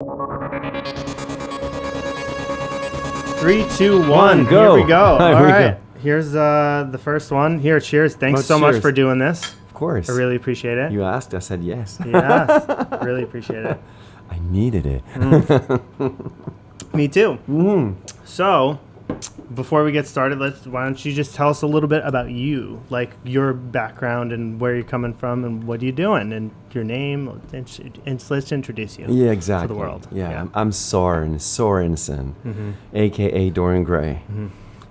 Three, two, one, go. Here we go. All right. go. Here's the first one. Here, cheers. Thanks so cheers. much for doing this. Of course. I really appreciate it. You asked, I said yes. Yes, really appreciate it. I needed it. Me too. Mm. So, before we get started, why don't you just tell us a little bit about you, like your background and where you're coming from and what are you doing and your name, and let's introduce you. Yeah, exactly. To the world. Yeah. I'm Soren Sorensen, a.k.a. Dorian Gray.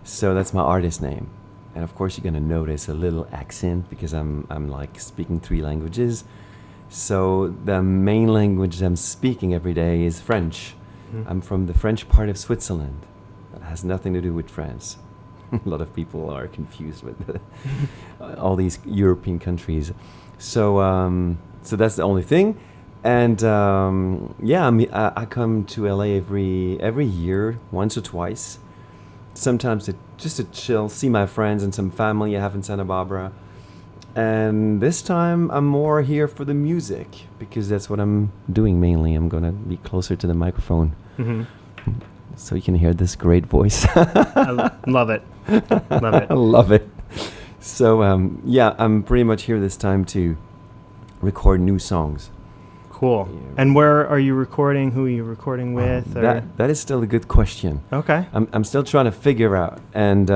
So that's my artist name. And of course, you're going to notice a little accent because I'm like speaking 3 languages. So the main language I'm speaking every day is French. I'm from the French part of Switzerland. That has nothing to do with France. A lot of people are confused with all these European countries. So so that's the only thing. And I come to LA every year, once or twice. Sometimes just to chill, see my friends and some family I have in Santa Barbara. And this time I'm more here for the music because that's what I'm doing mainly. I'm going to be closer to the microphone so you can hear this great voice. I love it. Love it. I love it. So, I'm pretty much here this time to record new songs. Cool. Yeah. And where are you recording? Who are you recording with? That is still a good question. Okay. I'm still trying to figure out. And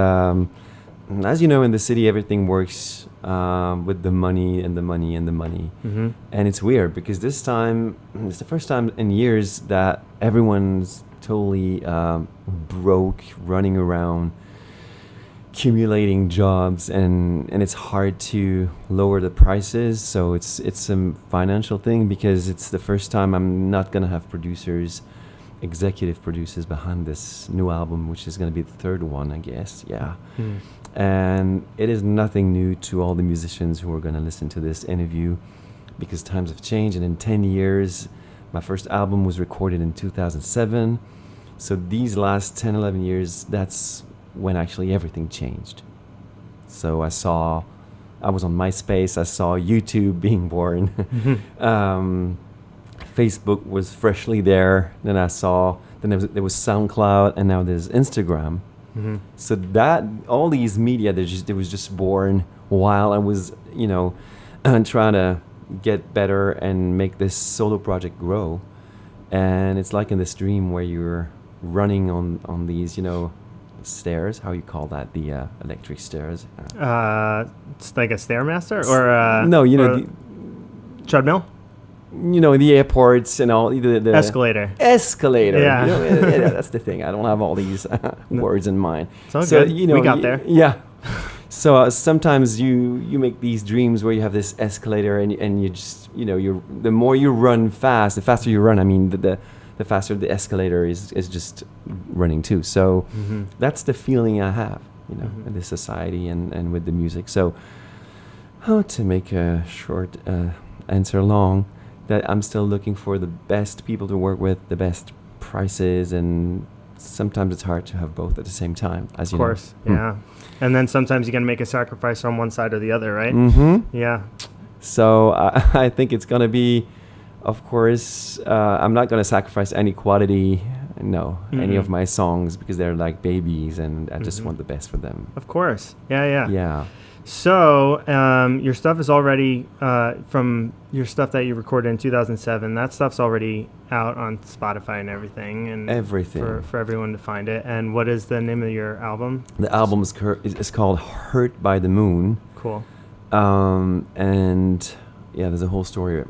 as you know, in the city, everything works with the money and the money and the money. And it's weird because this time, it's the first time in years that everyone's totally broke, running around, accumulating jobs, and it's hard to lower the prices. So it's a financial thing because it's the first time I'm not going to have executive producers behind this new album, which is going to be the 3rd one, I guess. Yeah. And it is nothing new to all the musicians who are going to listen to this interview because times have changed. And in 10 years, my first album was recorded in 2007. So these last 10, 11 years, that's when actually everything changed. So I was on MySpace, I saw YouTube being born. Facebook was freshly there. Then there was SoundCloud, and now there's Instagram. So that all these media, they was just born while I was, trying to get better and make this solo project grow. And it's like in this dream where you're running on these, stairs. How you call that? The electric stairs. It's like a Stairmaster or no, or treadmill. The airports and all the Escalator. Yeah. Yeah. That's the thing. I don't have all these words in mind. It's all good. We got there. Yeah. So sometimes you make these dreams where you have this escalator and you just the more you run fast, the faster you run. I mean the faster the escalator is just running too. So that's the feeling I have, in this society and with the music. So to make a short answer long, that I'm still looking for the best people to work with, the best prices, and sometimes it's hard to have both at the same time, as you know. Of course, yeah. And then sometimes you got to make a sacrifice on one side or the other, right? Yeah. So I think it's going to be, of course, I'm not going to sacrifice any quality, any of my songs because they're like babies and I just want the best for them. Of course. Yeah. Yeah. So your stuff is already, from your stuff that you recorded in 2007, that stuff's already out on Spotify and everything. And everything. For everyone to find it. And what is the name of your album? The album is called Hurt by the Moon. Cool. And yeah, there's a whole story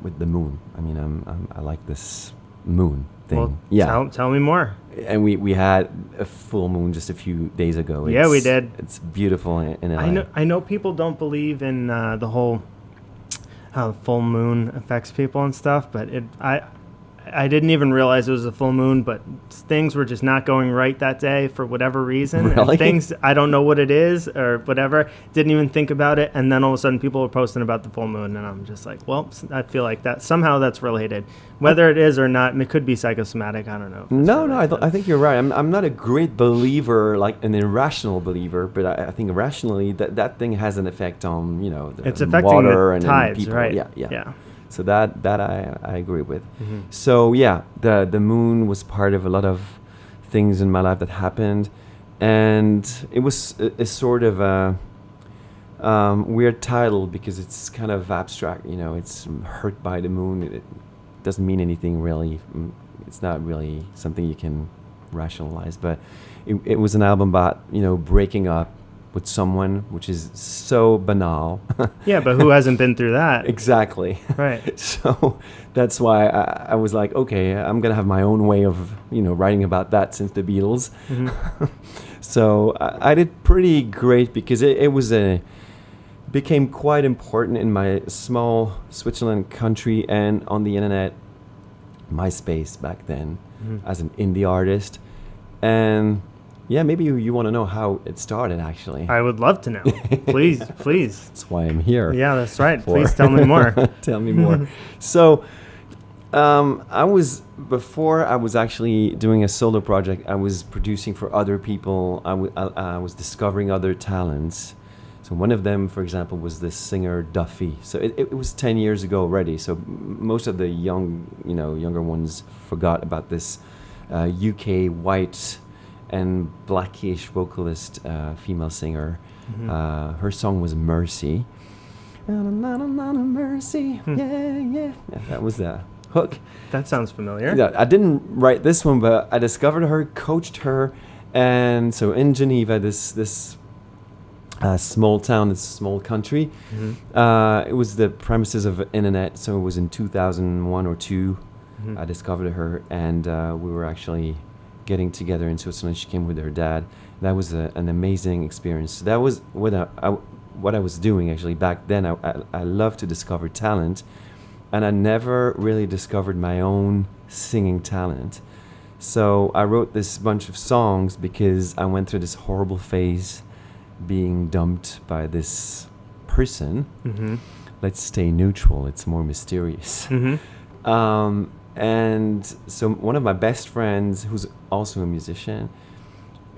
with the moon. I mean, I like this moon thing. Well, yeah. Tell me more. And we had a full moon just a few days ago. Yeah, we did. It's beautiful in LA. I know people don't believe in the whole how the full moon affects people and stuff, but I didn't even realize it was a full moon, but things were just not going right that day for whatever reason. Really? And things, I don't know what it is or whatever, didn't even think about it. And then all of a sudden people were posting about the full moon and I'm just like, well, I feel like that somehow that's related. Whether it is or not, it could be psychosomatic. I don't know. No, I think you're right. I'm not a great believer, like an irrational believer, but I think rationally that thing has an effect on, it's affecting water the and tides, people. right? Yeah. So that I agree with. So yeah, the moon was part of a lot of things in my life that happened, and it was a sort of a weird title because it's kind of abstract. You know, it's hurt by the moon. It doesn't mean anything really. It's not really something you can rationalize, but it was an album about, you know, breaking up with someone, which is so banal. Yeah, but who hasn't been through that? Exactly. Right. So that's why I was like, okay, I'm gonna have my own way of, you know, writing about that since the Beatles. So I did pretty great because it became quite important in my small Switzerland country and on the internet, MySpace back then, as an indie artist. And yeah, maybe you want to know how it started, actually. I would love to know. Please. That's why I'm here. Yeah, that's right. Please tell me more. Tell me more. So before I was actually doing a solo project, I was producing for other people. I was discovering other talents. So one of them, for example, was this singer Duffy. So it was 10 years ago already. So most of the younger ones forgot about this UK white and blackish vocalist female singer. Her song was Mercy. Mercy, yeah. That was the hook. That sounds familiar. Yeah, I didn't write this one, but I discovered her, coached her, and so in Geneva, this small town, this small country, it was the premises of internet. So it was in 2001 or 2. I discovered her, and we were actually getting together in Switzerland. She came with her dad. That was an amazing experience. That was what I was doing actually back then. I love to discover talent, and I never really discovered my own singing talent. So I wrote this bunch of songs because I went through this horrible phase being dumped by this person. Let's stay neutral. It's more mysterious. And so one of my best friends, who's also a musician,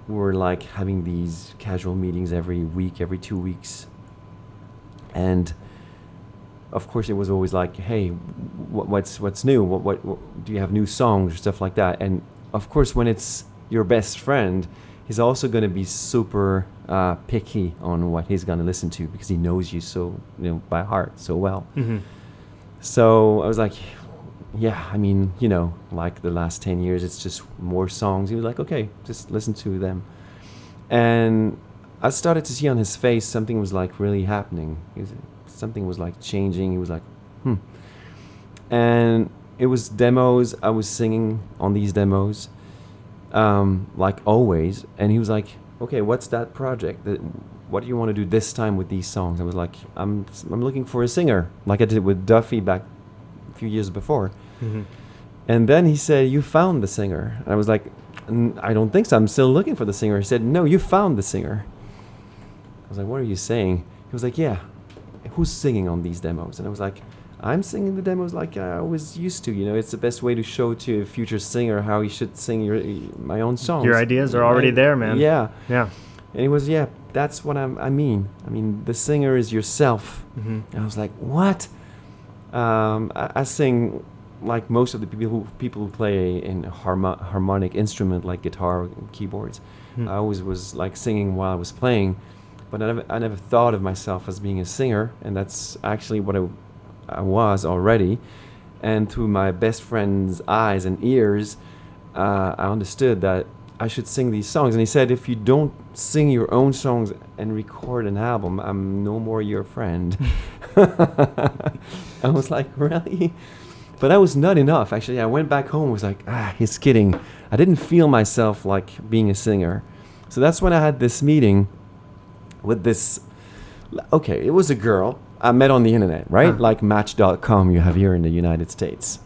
were like having these casual meetings every week, every 2 weeks. And of course it was always like, hey, what's new? What do you have new songs or stuff like that? And of course, when it's your best friend, he's also going to be super picky on what he's going to listen to because he knows you so, you know, by heart so well. So I was like, yeah, I mean, you know, like the last 10 years, it's just more songs. He was like, okay, just listen to them. And I started to see on his face something was like really happening. Something was like changing. He was like, And it was demos. I was singing on these demos, like always. And he was like, okay, what's that project? What do you want to do this time with these songs? I was like, I'm looking for a singer, like I did with Duffy back a few years before. And then he said, you found the singer. And I was like, I don't think so. I'm still looking for the singer. He said, no, you found the singer. I was like, what are you saying? He was like, yeah, who's singing on these demos? And I was like, I'm singing the demos like I always used to. You know, it's the best way to show to a future singer how he should sing my own songs. Your ideas are already there, man. Yeah. Yeah. And he was, yeah, that's what I mean. I mean, the singer is yourself. And I was like, what? I sing like most of the people who play in harmonic instrument like guitar and keyboards. I always was like singing while I was playing, but I never thought of myself as being a singer, and that's actually what I was already. And through my best friend's eyes and ears, I understood that I should sing these songs. And he said, if you don't sing your own songs and record an album, I'm no more your friend. I was like, really? But that was not enough, actually. I went back home and was like, he's kidding. I didn't feel myself like being a singer. So that's when I had this meeting with this, okay, it was a girl I met on the internet, right? Like Match.com you have here in the United States.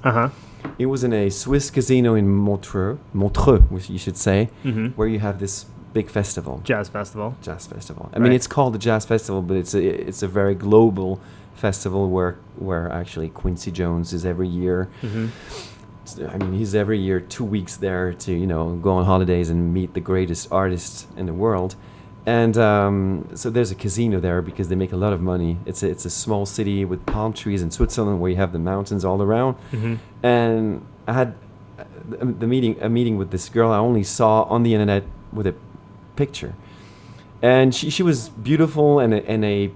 It was in a Swiss casino in Montreux, which you should say, where you have this big festival. Jazz festival. I mean, it's called the Jazz Festival, but it's a very global festival where actually Quincy Jones is every year. I mean, he's every year 2 weeks there to, you know, go on holidays and meet the greatest artists in the world. And so there's a casino there because they make a lot of money. It's a small city with palm trees in Switzerland where you have the mountains all around. Mm-hmm. And I had a meeting with this girl I only saw on the internet with a picture. And she was beautiful and a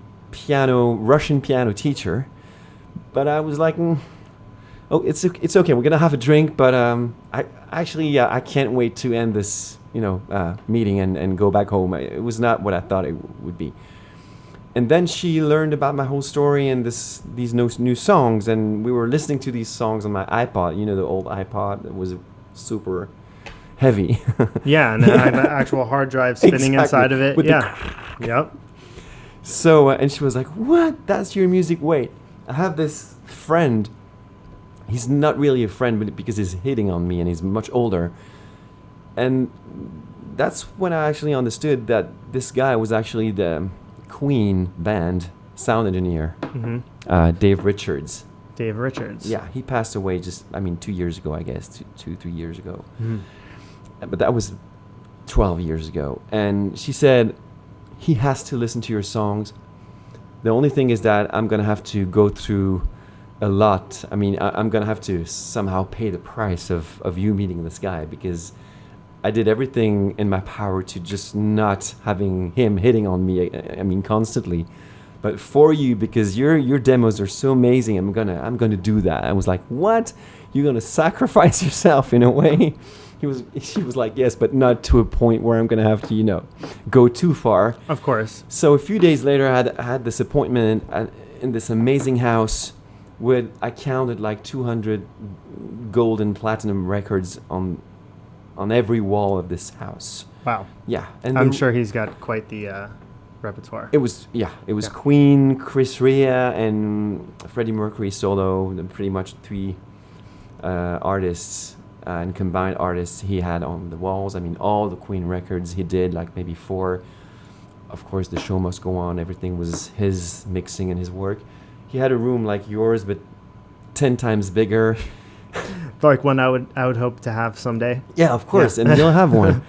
Russian piano teacher. But I was like, oh, it's okay. We're gonna have a drink, but I can't wait to end this, meeting and go back home. It was not what I thought it would be. And then she learned about my whole story and these new songs, and we were listening to these songs on my iPod. The old iPod that was super heavy. Yeah, and it had an actual hard drive spinning inside of it. With Yep. So, and she was like, "What? That's your music? Wait, I have this friend. He's not really a friend, but because he's hitting on me and he's much older." And that's when I actually understood that this guy was actually the Queen band sound engineer, Dave Richards. Dave Richards. Yeah, he passed away 2 years ago, I guess, 3 years ago. Mm-hmm. But that was 12 years ago. And she said, he has to listen to your songs. The only thing is that I'm going to have to go through a lot. I'm going to have to somehow pay the price of you meeting this guy, because I did everything in my power to just not having him hitting on me, constantly. But for you, because your demos are so amazing, I'm gonna do that. I was like, what? You're gonna sacrifice yourself in a way? She was like, yes, but not to a point where I'm gonna have to, go too far. Of course. So a few days later, I had this appointment in this amazing house with, I counted like 200 gold and platinum records on every wall of this house. Wow. Yeah, and I'm sure he's got quite the repertoire. It was Queen, Chris Rea, and Freddie Mercury solo. Pretty much 3 artists and combined artists he had on the walls. All the Queen records he did, like maybe 4. Of course, The Show Must Go On. Everything was his mixing and his work. He had a room like yours, but 10 times bigger. Like one I would hope to have someday. Yeah, of course, yeah. And you'll have one.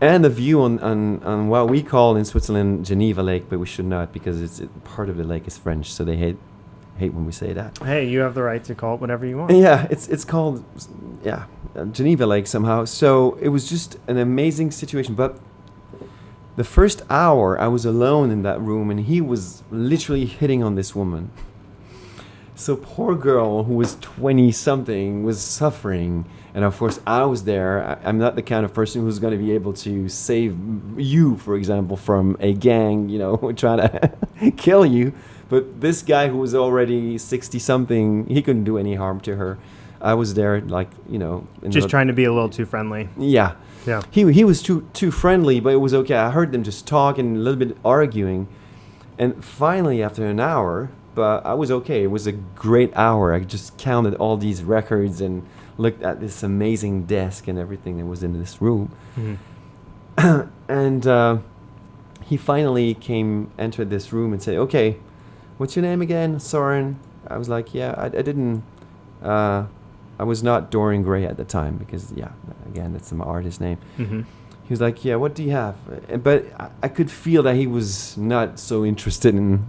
And a view on what we call in Switzerland Geneva Lake, but we should not, because part of the lake is French, so they hate when we say that. Hey, you have the right to call it whatever you want. Yeah, it's called Geneva Lake somehow. So it was just an amazing situation. But the first hour I was alone in that room, and he was literally hitting on this woman. So poor girl who was 20-something was suffering. And of course, I was there. I'm not the kind of person who's going to be able to save you, for example, from a gang, trying to kill you. But this guy who was already 60-something, he couldn't do any harm to her. I was there, just trying to be a little too friendly. Yeah. Yeah. He was too friendly, but it was okay. I heard them just talk and a little bit arguing. And finally, after an hour, but I was okay. It was a great hour. I just counted all these records and looked at this amazing desk and everything that was in this room. Mm-hmm. And he finally entered this room and said, okay, what's your name again? Soren. I was like, yeah, I didn't, I was not Dorian Gray at the time, because, again, that's my artist name. Mm-hmm. He was like, yeah, what do you have? But I could feel that he was not so interested in,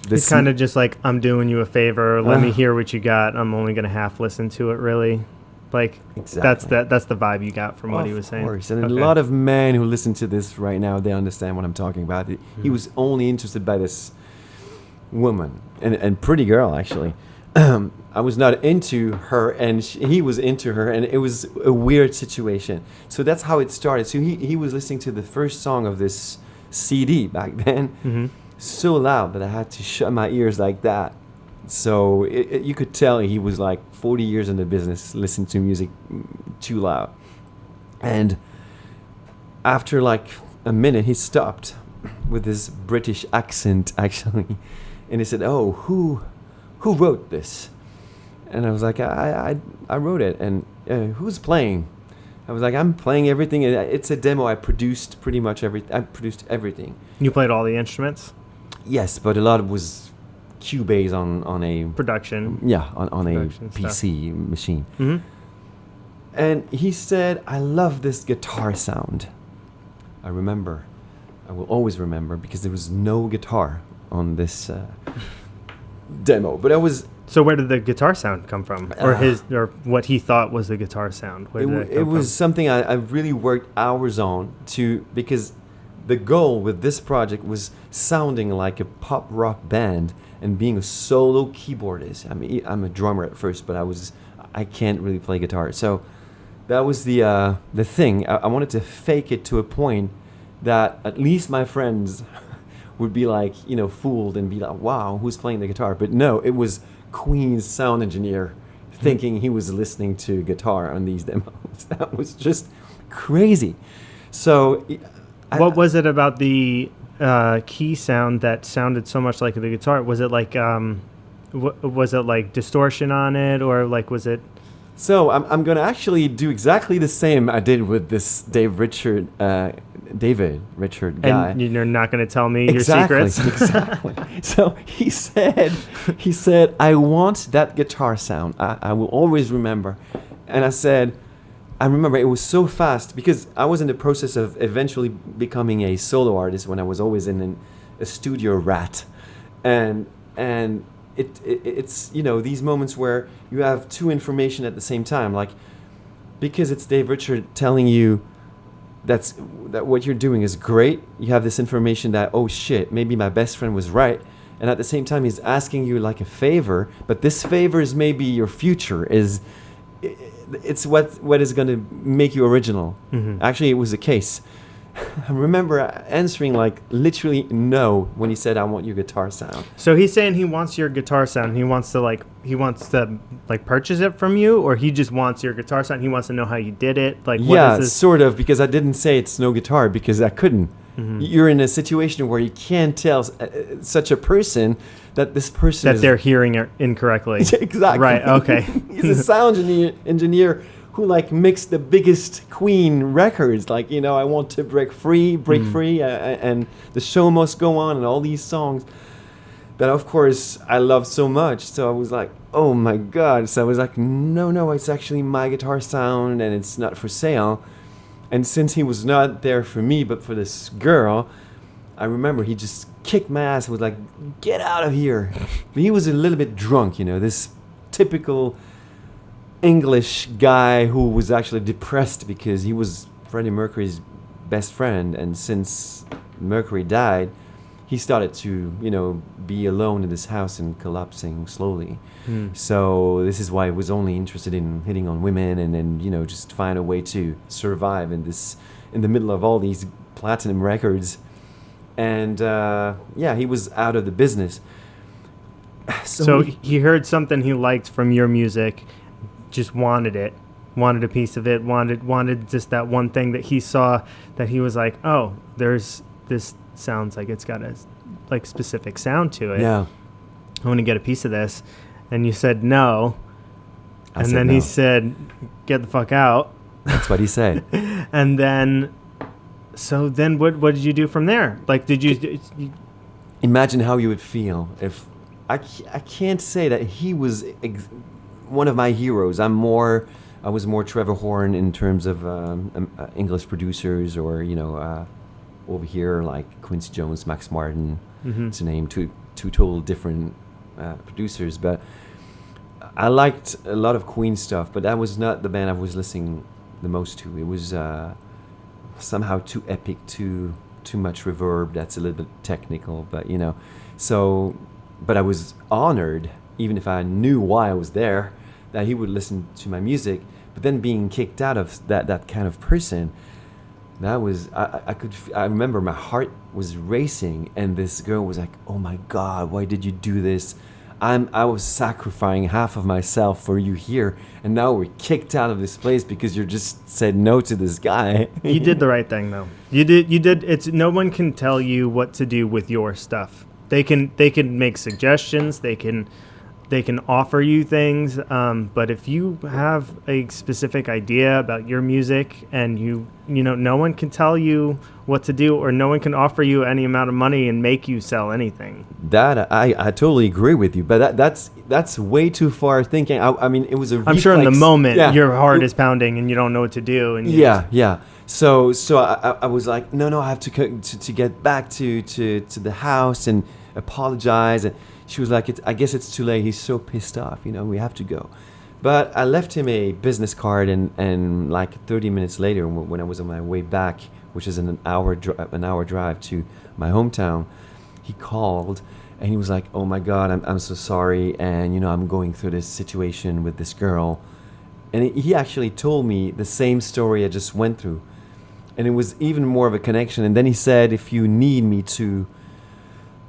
It's kind of just like, I'm doing you a favor. Let me hear what you got. I'm only going to half listen to it, really. Like, exactly. That's the vibe you got from what he was saying. Of course. And a lot of men who listen to this right now, they understand what I'm talking about. He was only interested by this woman, and pretty girl, actually. I was not into her, and he was into her, and it was a weird situation. So that's how it started. So he was listening to the first song of this CD back then. Mm-hmm. So loud that I had to shut my ears like that. So you could tell he was like 40 years in the business, listening to music too loud. And after like a minute, he stopped with his British accent, actually. And he said, oh, who wrote this? And I was like, I wrote it. And who's playing? I was like, I'm playing everything. It's a demo. I produced pretty much everything. I produced everything. You played all the instruments? Yes, but a lot of was Cubase on a production. Yeah, on a PC machine. Mm-hmm. And he said, I love this guitar sound. I remember. I will always remember because there was no guitar on this demo. But I was. So where did the guitar sound come from, or what he thought was the guitar sound? Where did It was something I really worked hours on because the goal with this project was sounding like a pop rock band and being a solo keyboardist. I mean, I'm a drummer at first, but I can't really play guitar. So that was the thing. I wanted to fake it to a point that at least my friends would be like, fooled and be like, wow, who's playing the guitar? But no, it was Queen's sound engineer thinking he was listening to guitar on these demos. That was just crazy. So what was it about the key sound that sounded so much like the guitar? Was it like was it like distortion on it, or like was it? So I'm going to actually do exactly the same I did with this David Richard guy. And you're not going to tell me exactly, your secrets? Exactly. So he said, I want that guitar sound. I will always remember. And I said, I remember it was so fast because I was in the process of eventually becoming a solo artist when I was always in a studio rat. And it's these moments where you have two information at the same time, like because it's Dave Richard telling you that what you're doing is great. You have this information that, oh shit, maybe my best friend was right, and at the same time he's asking you like a favor, but this favor is maybe your future. It's what is going to make you original. Mm-hmm. Actually, it was the case. I remember answering like literally no when he said, I want your guitar sound. So he's saying he wants your guitar sound. He wants to purchase it from you, or he just wants your guitar sound. He wants to know how you did it. Like, what is this? Sort of, because I didn't say it's no guitar because I couldn't. Mm-hmm. You're in a situation where you can't tell such a person that this person that they're hearing it incorrectly. Exactly. Right. Okay. He's a sound engineer who like mixed the biggest Queen records, like, I want to break free, and the show must go on, and all these songs that of course I love so much. So I was like, oh my God. So I was like, no, it's actually my guitar sound and it's not for sale. And since he was not there for me, but for this girl, I remember he just kicked my ass and was like, get out of here. But he was a little bit drunk, this typical English guy who was actually depressed because he was Freddie Mercury's best friend, and since Mercury died, he started to be alone in this house and collapsing slowly. So this is why he was only interested in hitting on women and then just find a way to survive in the middle of all these platinum records. And he was out of the business. So he heard something he liked from your music, just wanted a piece of it, wanted just that one thing that he saw, that he was like, oh, this sounds like it's got a like specific sound to it. Yeah, I want to get a piece of this. And you said no. And then no. he said, get the fuck out. That's what he said. And then, so then what did you do from there? Like, did you imagine how you would feel if I can't say that he was one of my heroes. I was more Trevor Horn in terms of English producers, or over here like Quincy Jones, Max Martin, to name two total different producers. But I liked a lot of Queen stuff, but that was not the band I was listening the most to. It was somehow too epic, too much reverb. That's a little bit technical, but so. But I was honored, even if I knew why I was there, that he would listen to my music. But then being kicked out of that kind of person, that was I remember my heart was racing, and this girl was like, oh my God, why did you do this? I was sacrificing half of myself for you here, and now we're kicked out of this place because you just said no to this guy. You did the right thing, though. You did. It's no one can tell you what to do with your stuff. They can make suggestions. They can they can offer you things, but if you have a specific idea about your music and no one can tell you what to do, or no one can offer you any amount of money and make you sell anything. That I totally agree with you, but that's way too far thinking. I mean, it was a I'm sure in the reflex. moment Yeah. your heart is pounding and you don't know what to do. And Yeah. So I was like, no, I have to get back to the house and apologize. And she was like, I guess it's too late. He's so pissed off. We have to go. But I left him a business card, and like 30 minutes later, when I was on my way back, which is an hour drive to my hometown, he called and he was like, "Oh my God, I'm so sorry, and I'm going through this situation with this girl." And he actually told me the same story I just went through, and it was even more of a connection. And then he said, "If you need me to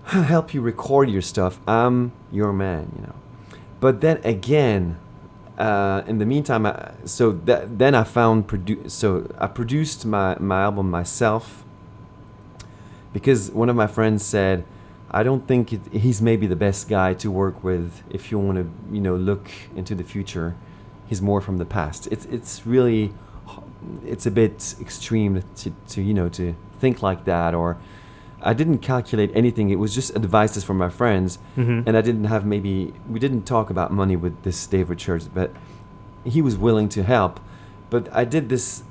help you record your stuff, I'm your man." But then again, in the meantime, then I found I produced my album myself, because one of my friends said, "I don't think he's maybe the best guy to work with if you want to look into the future. He's more from the past." It's really, it's a bit extreme to think like that. Or I didn't calculate anything. It was just advices from my friends. Mm-hmm. And I didn't have we didn't talk about money with this Dave Richards, but he was willing to help. But I did this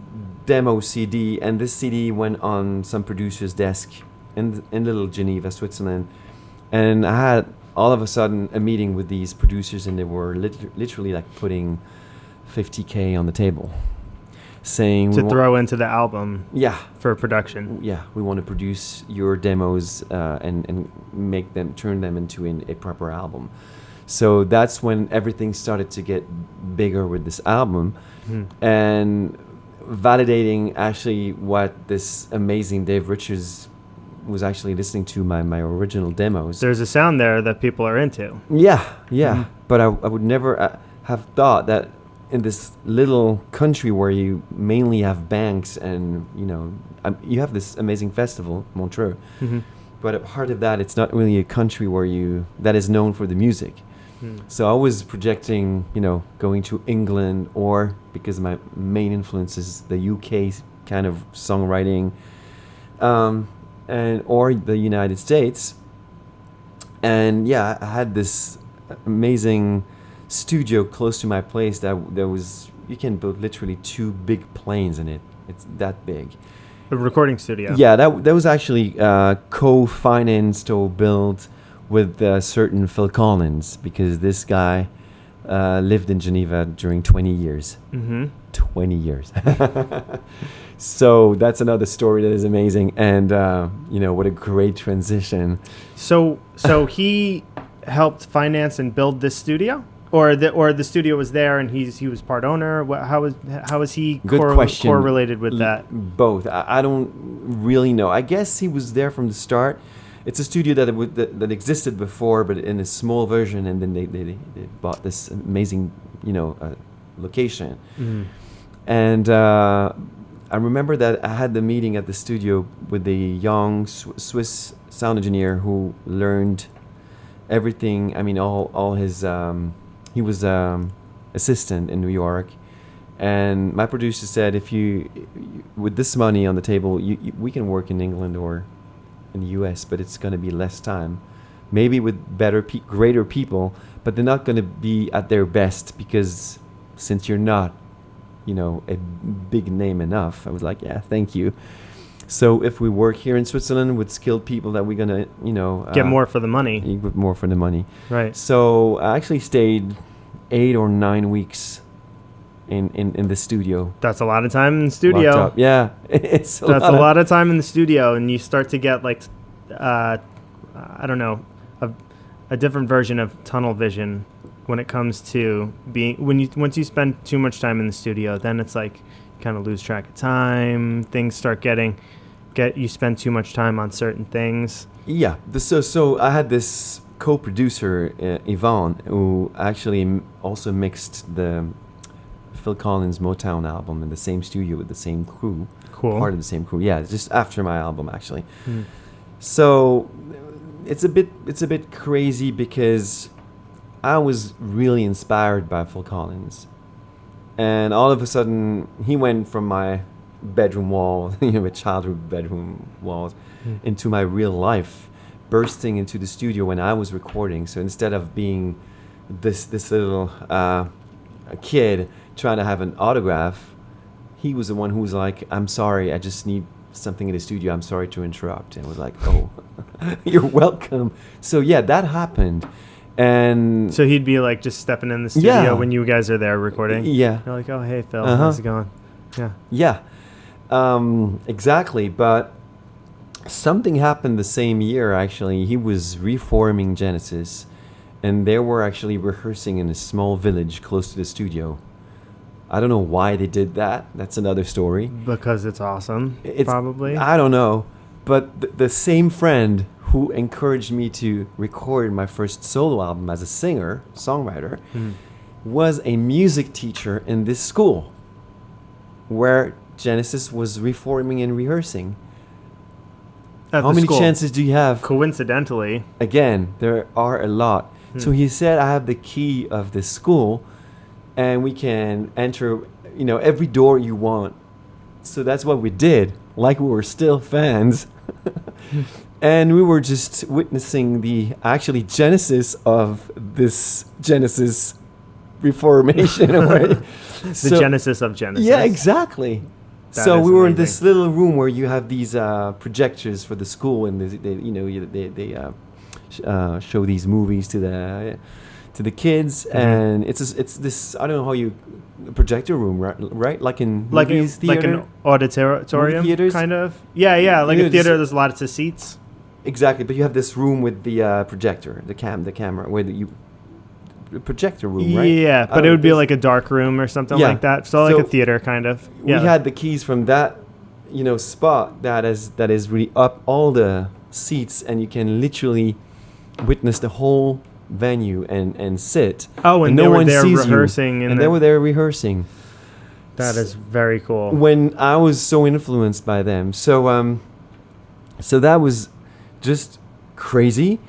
demo CD, and this CD went on some producer's desk in little Geneva, Switzerland. And I had all of a sudden a meeting with these producers, and they were literally like putting $50K on the table, saying to throw into the album. Yeah. For production. Yeah, we want to produce your demos and make them, turn them into a proper album. So that's when everything started to get bigger with this album, and validating actually what this amazing Dave Richards was actually listening to my original demos. There's a sound there that people are into. Yeah. But I would never have thought that in this little country where you mainly have banks and you have this amazing festival, Montreux, but a part of that, it's not really a country that is known for the music. So I was projecting, going to England, or because my main influence is the UK kind of songwriting, or the United States. And yeah, I had this amazing studio close to my place that there was, you can build literally 2 big planes in it. It's that big. A recording studio. Yeah, that was actually co-financed or built with certain Phil Collins, because this guy lived in Geneva during 20 years. 20 years. So that's another story that is amazing. And, what a great transition. So he helped finance and build this studio? Or the studio was there and he was part owner? How was he correlated with that? Both. I don't really know. I guess he was there from the start. It's a studio that existed before, but in a small version, and then they bought this amazing location. And I remember that I had the meeting at the studio with the young Swiss sound engineer who learned everything. I mean, all his he was assistant in New York, and my producer said, if you with this money on the table, we can work in England or in the US, but it's going to be less time, maybe with greater people, but they're not going to be at their best, because since you're not a big name enough. I was like, yeah, thank you. So if we work here in Switzerland with skilled people, that we're gonna get more for the money. Get more for the money, right? So I actually stayed 8 or 9 weeks in the studio. That's a lot of time in the studio. Yeah, that's a lot of time in the studio, and you start to get like, I don't know, a different version of tunnel vision when it comes to once you spend too much time in the studio, then it's like you kind of lose track of time. Things start you spend too much time on certain things. Yeah. So I had this co-producer, Yvonne, who actually also mixed the Phil Collins Motown album in the same studio with the same crew. Cool. Part of the same crew. Yeah, just after my album, actually. So it's a bit crazy, because I was really inspired by Phil Collins. And all of a sudden, he went from my bedroom wall, my childhood bedroom walls, into my real life, bursting into the studio when I was recording. So instead of being this little a kid trying to have an autograph, he was the one who was like, "I'm sorry, I just need something in the studio. I'm sorry to interrupt." And I was like, "Oh, you're welcome." So yeah, that happened. And so he'd be like just stepping in the studio when you guys are there recording. Yeah. You're like, "Oh, hey, Phil, how's it going?" Yeah. Yeah. Exactly. But something happened the same year, actually. He was reforming Genesis, and they were actually rehearsing in a small village close to the studio. I don't know why they did that. That's another story. Because it's awesome, probably. I don't know. But the same friend who encouraged me to record my first solo album as a singer, songwriter, was a music teacher in this school where Genesis was reforming and rehearsing. How many chances do you have? Coincidentally. Again, there are a lot. So he said, "I have the key of this school, and we can enter, every door you want." So that's what we did, like we were still fans. And we were just witnessing the actually genesis of this Genesis reformation. The genesis of Genesis. Yeah, exactly. So we were in this little room where you have these projectors for the school, and they show these movies to the kids, and it's this, I don't know how you, projector room, right? Like in movies theater, like an auditorium, kind of. Yeah, like a theater. There's lots of seats. Exactly, but you have this room with the projector, the camera, where the projector room, right? Yeah, but it would be like a dark room or something like that. So like a theater, kind of. Yeah. We had the keys from that, spot that is really up all the seats, and you can literally witness the whole venue and sit. Oh, and no one sees rehearsing, and they were there rehearsing. That is very cool. When I was so influenced by them, so that was just crazy,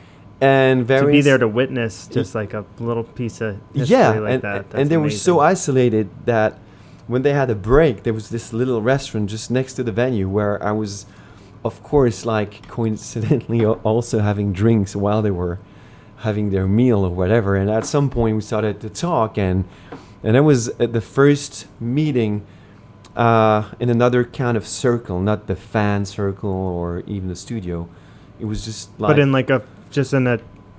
and very to be there to witness just like a little piece of history like that. And they were so isolated that when they had a break, there was this little restaurant just next to the venue where I was, of course, like coincidentally also having drinks while they were having their meal or whatever. And at some point we started to talk, and it was at the first meeting in another kind of circle, not the fan circle or even the studio. It was just like, but in like a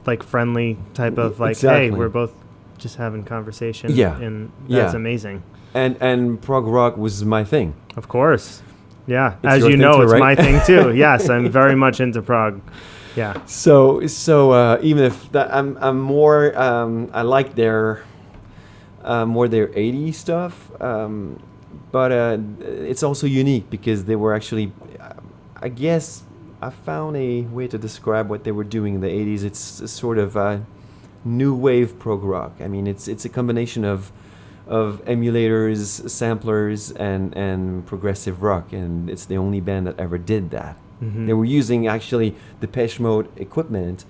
like friendly type of like, hey, we're both just having conversation. Yeah, and that's amazing. And prog rock was my thing. Of course, yeah. It's as you know, too, it's right? my thing too. Yes, I'm very much into prog. Yeah. So even if I'm more, I like their more their 80s stuff, but it's also unique because they were actually, I guess, I found a way to describe what they were doing in the 80s. It's a sort of new wave prog rock. I mean, it's a combination of emulators, samplers, and progressive rock, and it's the only band that ever did that. Mm-hmm. They were using actually Depeche Mode equipment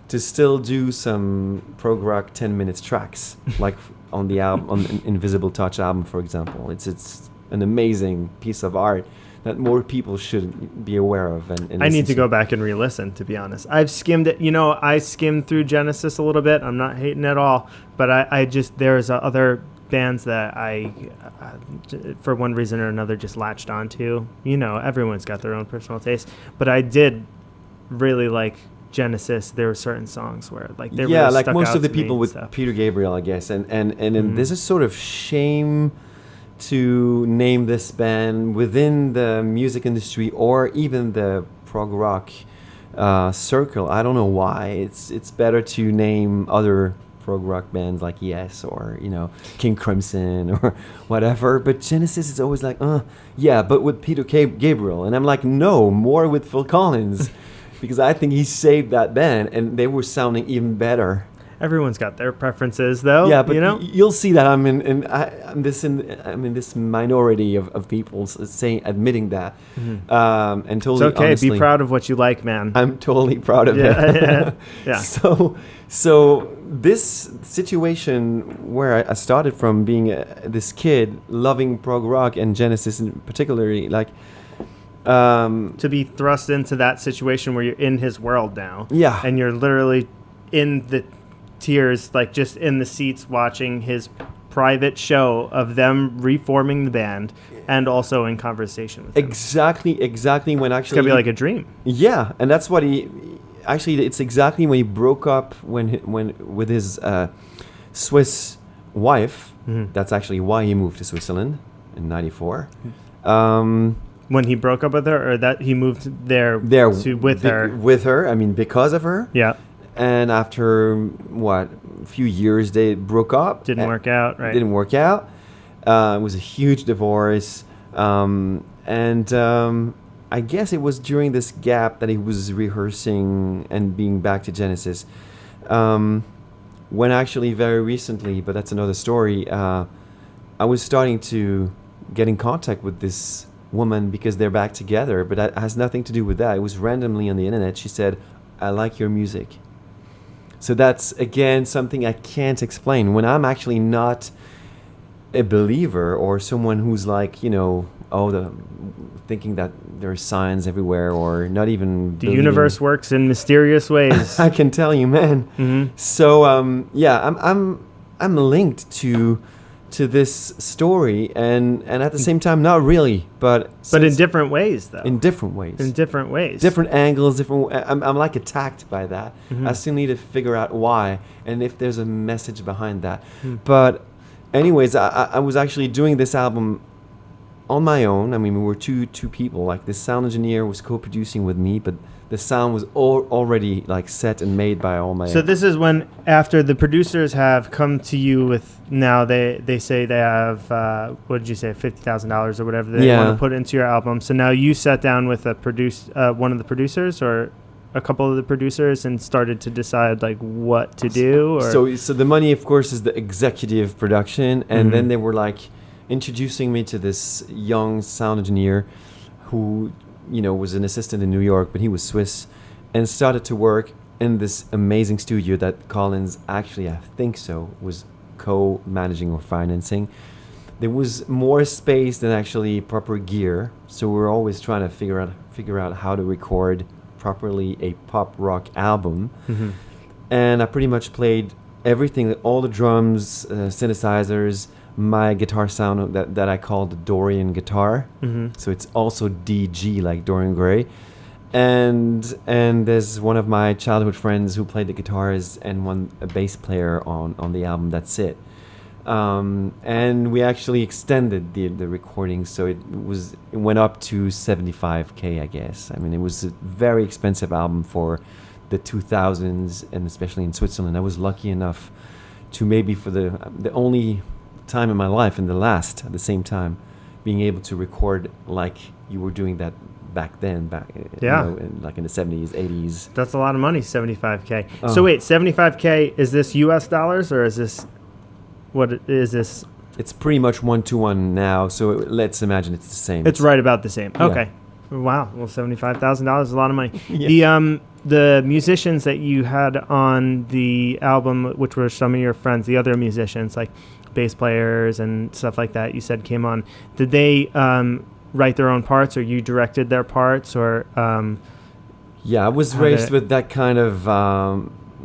to still do some prog rock 10 minutes tracks, like on the album, on the Invisible Touch album, for example. It's an amazing piece of art that more people should be aware of. And I need to go back and re-listen, to be honest. I've skimmed it. I skimmed through Genesis a little bit. I'm not hating at all, but I just, there's other bands that I, for one reason or another, just latched onto. Everyone's got their own personal taste, but I did really like Genesis. There were certain songs where like they really like stuck most out of the to me people with stuff. Peter Gabriel, I guess, and there's a sort of shame to name this band within the music industry or even the prog rock circle. I don't know why. It's better to name other prog rock bands like Yes or King Crimson or whatever. But Genesis is always like, but with Peter Gabriel, and I'm like, no, more with Phil Collins, because I think he saved that band, and they were sounding even better. Everyone's got their preferences, though. Yeah, but you know, you'll see that I'm in this minority of people admitting that, and totally. it's okay. Honestly, Be proud of what you like, man. I'm totally proud of it. Yeah. So this situation where I started from being this kid loving prog rock and Genesis in particularly, like, to be thrust into that situation where you're in his world now. Yeah. And you're literally in the tears, like just in the seats watching his private show of them reforming the band and also in conversation with him. Exactly when actually It's going to be like a dream. Yeah, and that's what it's exactly when he broke up when with his Swiss wife. Mm-hmm. That's actually why he moved to Switzerland in '94. When he broke up with her, or that he moved there with her? With her, I mean, because of her. Yeah. And after, a few years, they broke up. Didn't work out, right? Didn't work out. It was a huge divorce. I guess it was during this gap that he was rehearsing and being back to Genesis. When actually very recently, but that's another story, I was starting to get in contact with this woman because they're back together, but that has nothing to do with that. It was randomly on the internet. She said, "I like your music." So that's, again, something I can't explain. When I'm actually not a believer or someone who's like, thinking that there are signs everywhere or not even the universe works in mysterious ways. I can tell you, man. Mm-hmm. So, I'm linked to this story and at the same time not really, but in different ways, though. In different ways, different angles, I'm like attacked by that. Mm-hmm. I still need to figure out why and if there's a message behind that. But anyways, I was actually doing this album on my own. I mean, we were two people. Like, the sound engineer was co-producing with me, but the sound was already like set and made by all my. So this is when, after the producers have come to you with, now they say they have what did you say, $50,000 or whatever they want to put into your album. So now you sat down with one of the producers or a couple of the producers and started to decide like what to do. Or? So the money, of course, is the executive production, and then they were like introducing me to this young sound engineer who, was an assistant in New York, but he was Swiss, and started to work in this amazing studio that Collins actually, I think so, was co-managing or financing. There was more space than actually proper gear, so we were always trying to figure out how to record properly a pop rock album. And I pretty much played everything, all the drums, synthesizers, my guitar sound that I called the Dorian guitar. So it's also DG, like Dorian Gray. And there's one of my childhood friends who played the guitars and a bass player on the album. That's it. And we actually extended the recording, so it went up to $75,000, I guess. I mean, it was a very expensive album for the 2000s, and especially in Switzerland. I was lucky enough to, maybe for the only time in my life and the last at the same time, being able to record like you were doing that back then, like in the 70s, 80s. That's a lot of money, $75,000. Oh. So wait, $75,000, is this US dollars or is this, what is this? It's pretty much 1-to-1 now, so let's imagine it's the same. It's right about the same. Okay. Yeah. Wow. Well, $75,000 is a lot of money. Yeah. The musicians that you had on the album, which were some of your friends, the other musicians, like bass players and stuff like that, you said came on. Did they write their own parts, or you directed their parts, or? I was raised with that kind of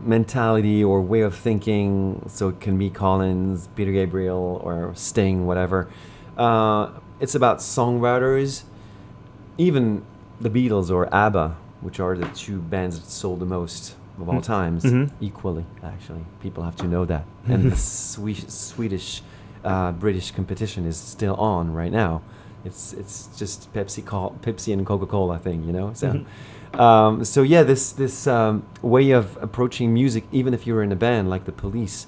mentality or way of thinking. So it can be Collins, Peter Gabriel, or Sting, whatever. It's about songwriters. Even the Beatles or ABBA, which are the two bands that sold the most of all times, equally, actually. People have to know that. And the Swedish British competition is still on right now. It's just Pepsi and Coca-Cola thing, So this way of approaching music, even if you're in a band like the Police,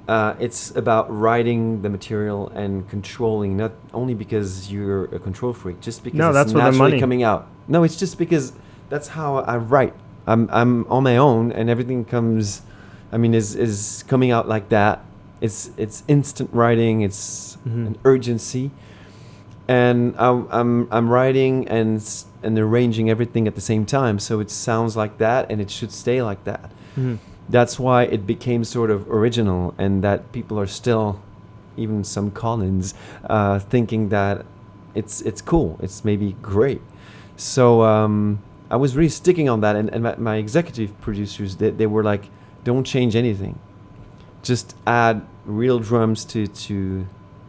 it's about writing the material and controlling, not only because you're a control freak, just because it's naturally coming out. No, it's just because that's how I write. I'm on my own, and everything comes I mean, is coming out like that. It's instant writing. It's an urgency, and I'm writing and arranging everything at the same time, so it sounds like that, and it should stay like that. That's why it became sort of original, and that people are still, even some Collins, thinking that it's cool. It's maybe great. So I was really sticking on that, and my executive producers, they were like, don't change anything, just add real drums to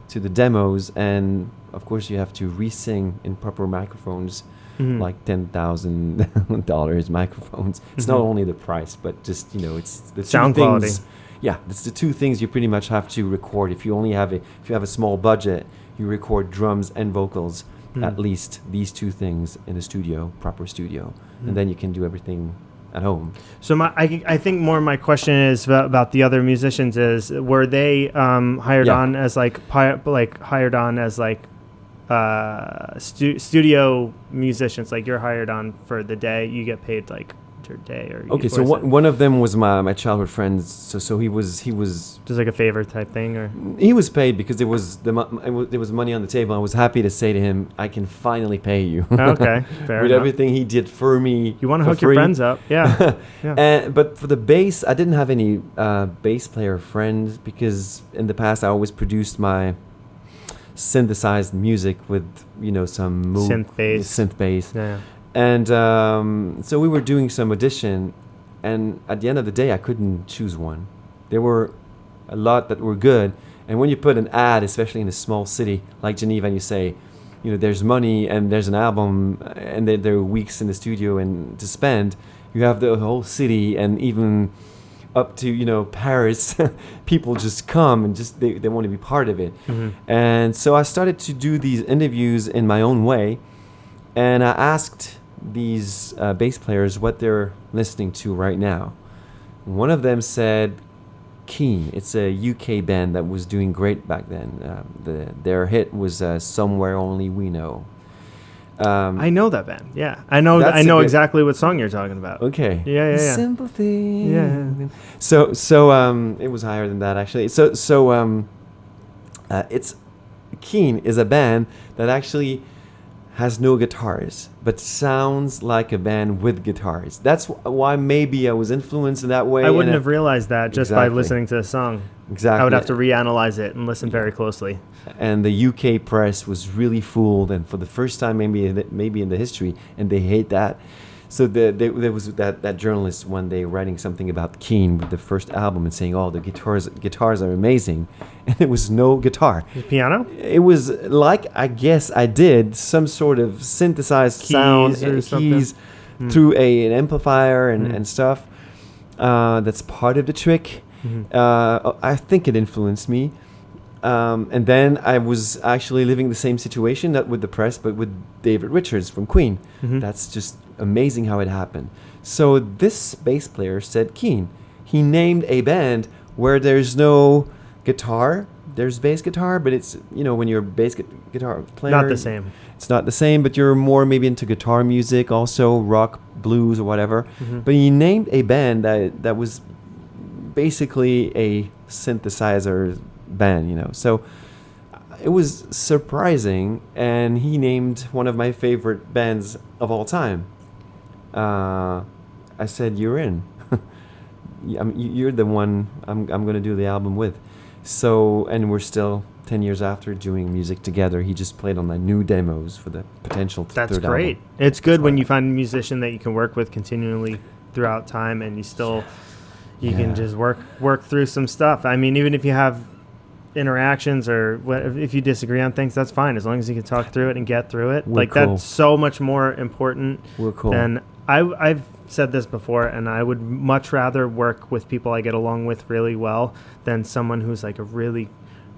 the demos, and of course you have to re-sing in proper microphones, like $10,000 microphones. It's not only the price, but just, it's the sound two quality. things. Yeah, it's the two things you pretty much have to record. If you have a small budget, you record drums and vocals, at least these two things in a studio, proper studio, and then you can do everything at home. So I think more my question is about the other musicians is, were they hired on as studio musicians? Like, you're hired on for the day, you get paid like per day, or okay. So one of them was my childhood friend. So he was just like a favor type thing, or he was paid because there was money on the table. I was happy to say to him, I can finally pay you. Okay, fair With enough. everything he did for me. You want to for hook free. your friends up, yeah. But for the bass, I didn't have any bass player friends, because in the past I always produced my synthesized music with some synth bass. Yeah. And so we were doing some audition, and at the end of the day, I couldn't choose one. There were a lot that were good, and when you put an ad, especially in a small city like Geneva, and you say, there's money and there's an album, and there are weeks in the studio and to spend, you have the whole city, and even up to Paris, people just come and just they want to be part of it. And so I started to do these interviews in my own way, and I asked these bass players what they're listening to right now. One of them said Keen. It's a UK band that was doing great back then. Their hit was Somewhere Only We Know. I know that band. Yeah, I know exactly what song you're talking about. Okay. Yeah. Simple thing. Yeah. So it was higher than that, actually. So it's Keen is a band that actually has no guitars, but sounds like a band with guitars. That's why maybe I was influenced in that way. I wouldn't have realized that just by Exactly. listening to the song. Exactly. I would have to reanalyze it and listen very closely. And the UK press was really fooled, and for the first time maybe in the history, and they hate that. So there was that journalist one day writing something about Keen with the first album and saying, "Oh, the guitars are amazing," and there was no guitar. The piano? It was like, I guess I did some sort of synthesized sound or keys through an amplifier and stuff. That's part of the trick. I think it influenced me. And then I was actually living the same situation, not with the press, but with David Richards from Queen. That's just amazing how it happened. So this bass player said Keen. He named a band where there's no guitar. There's bass guitar, but it's, when you're a bass guitar player. Not the same. It's not the same, but you're more maybe into guitar music, also rock, blues, or whatever. But he named a band that was basically a synthesizer band, So it was surprising, and he named one of my favorite bands of all time. I said, "You're in. You're the one I'm going to do the album with." So, and we're still 10 years after doing music together. He just played on my new demos for the potential That's third great. album. It's good when you find a musician that you can work with continually throughout time, and you can just work through some stuff. I mean, even if you have interactions or if you disagree on things, that's fine, as long as you can talk through it and get through it. We're cool. That's so much more important. We're cool. than I've said this before, and I would much rather work with people I get along with really well than someone who's like a really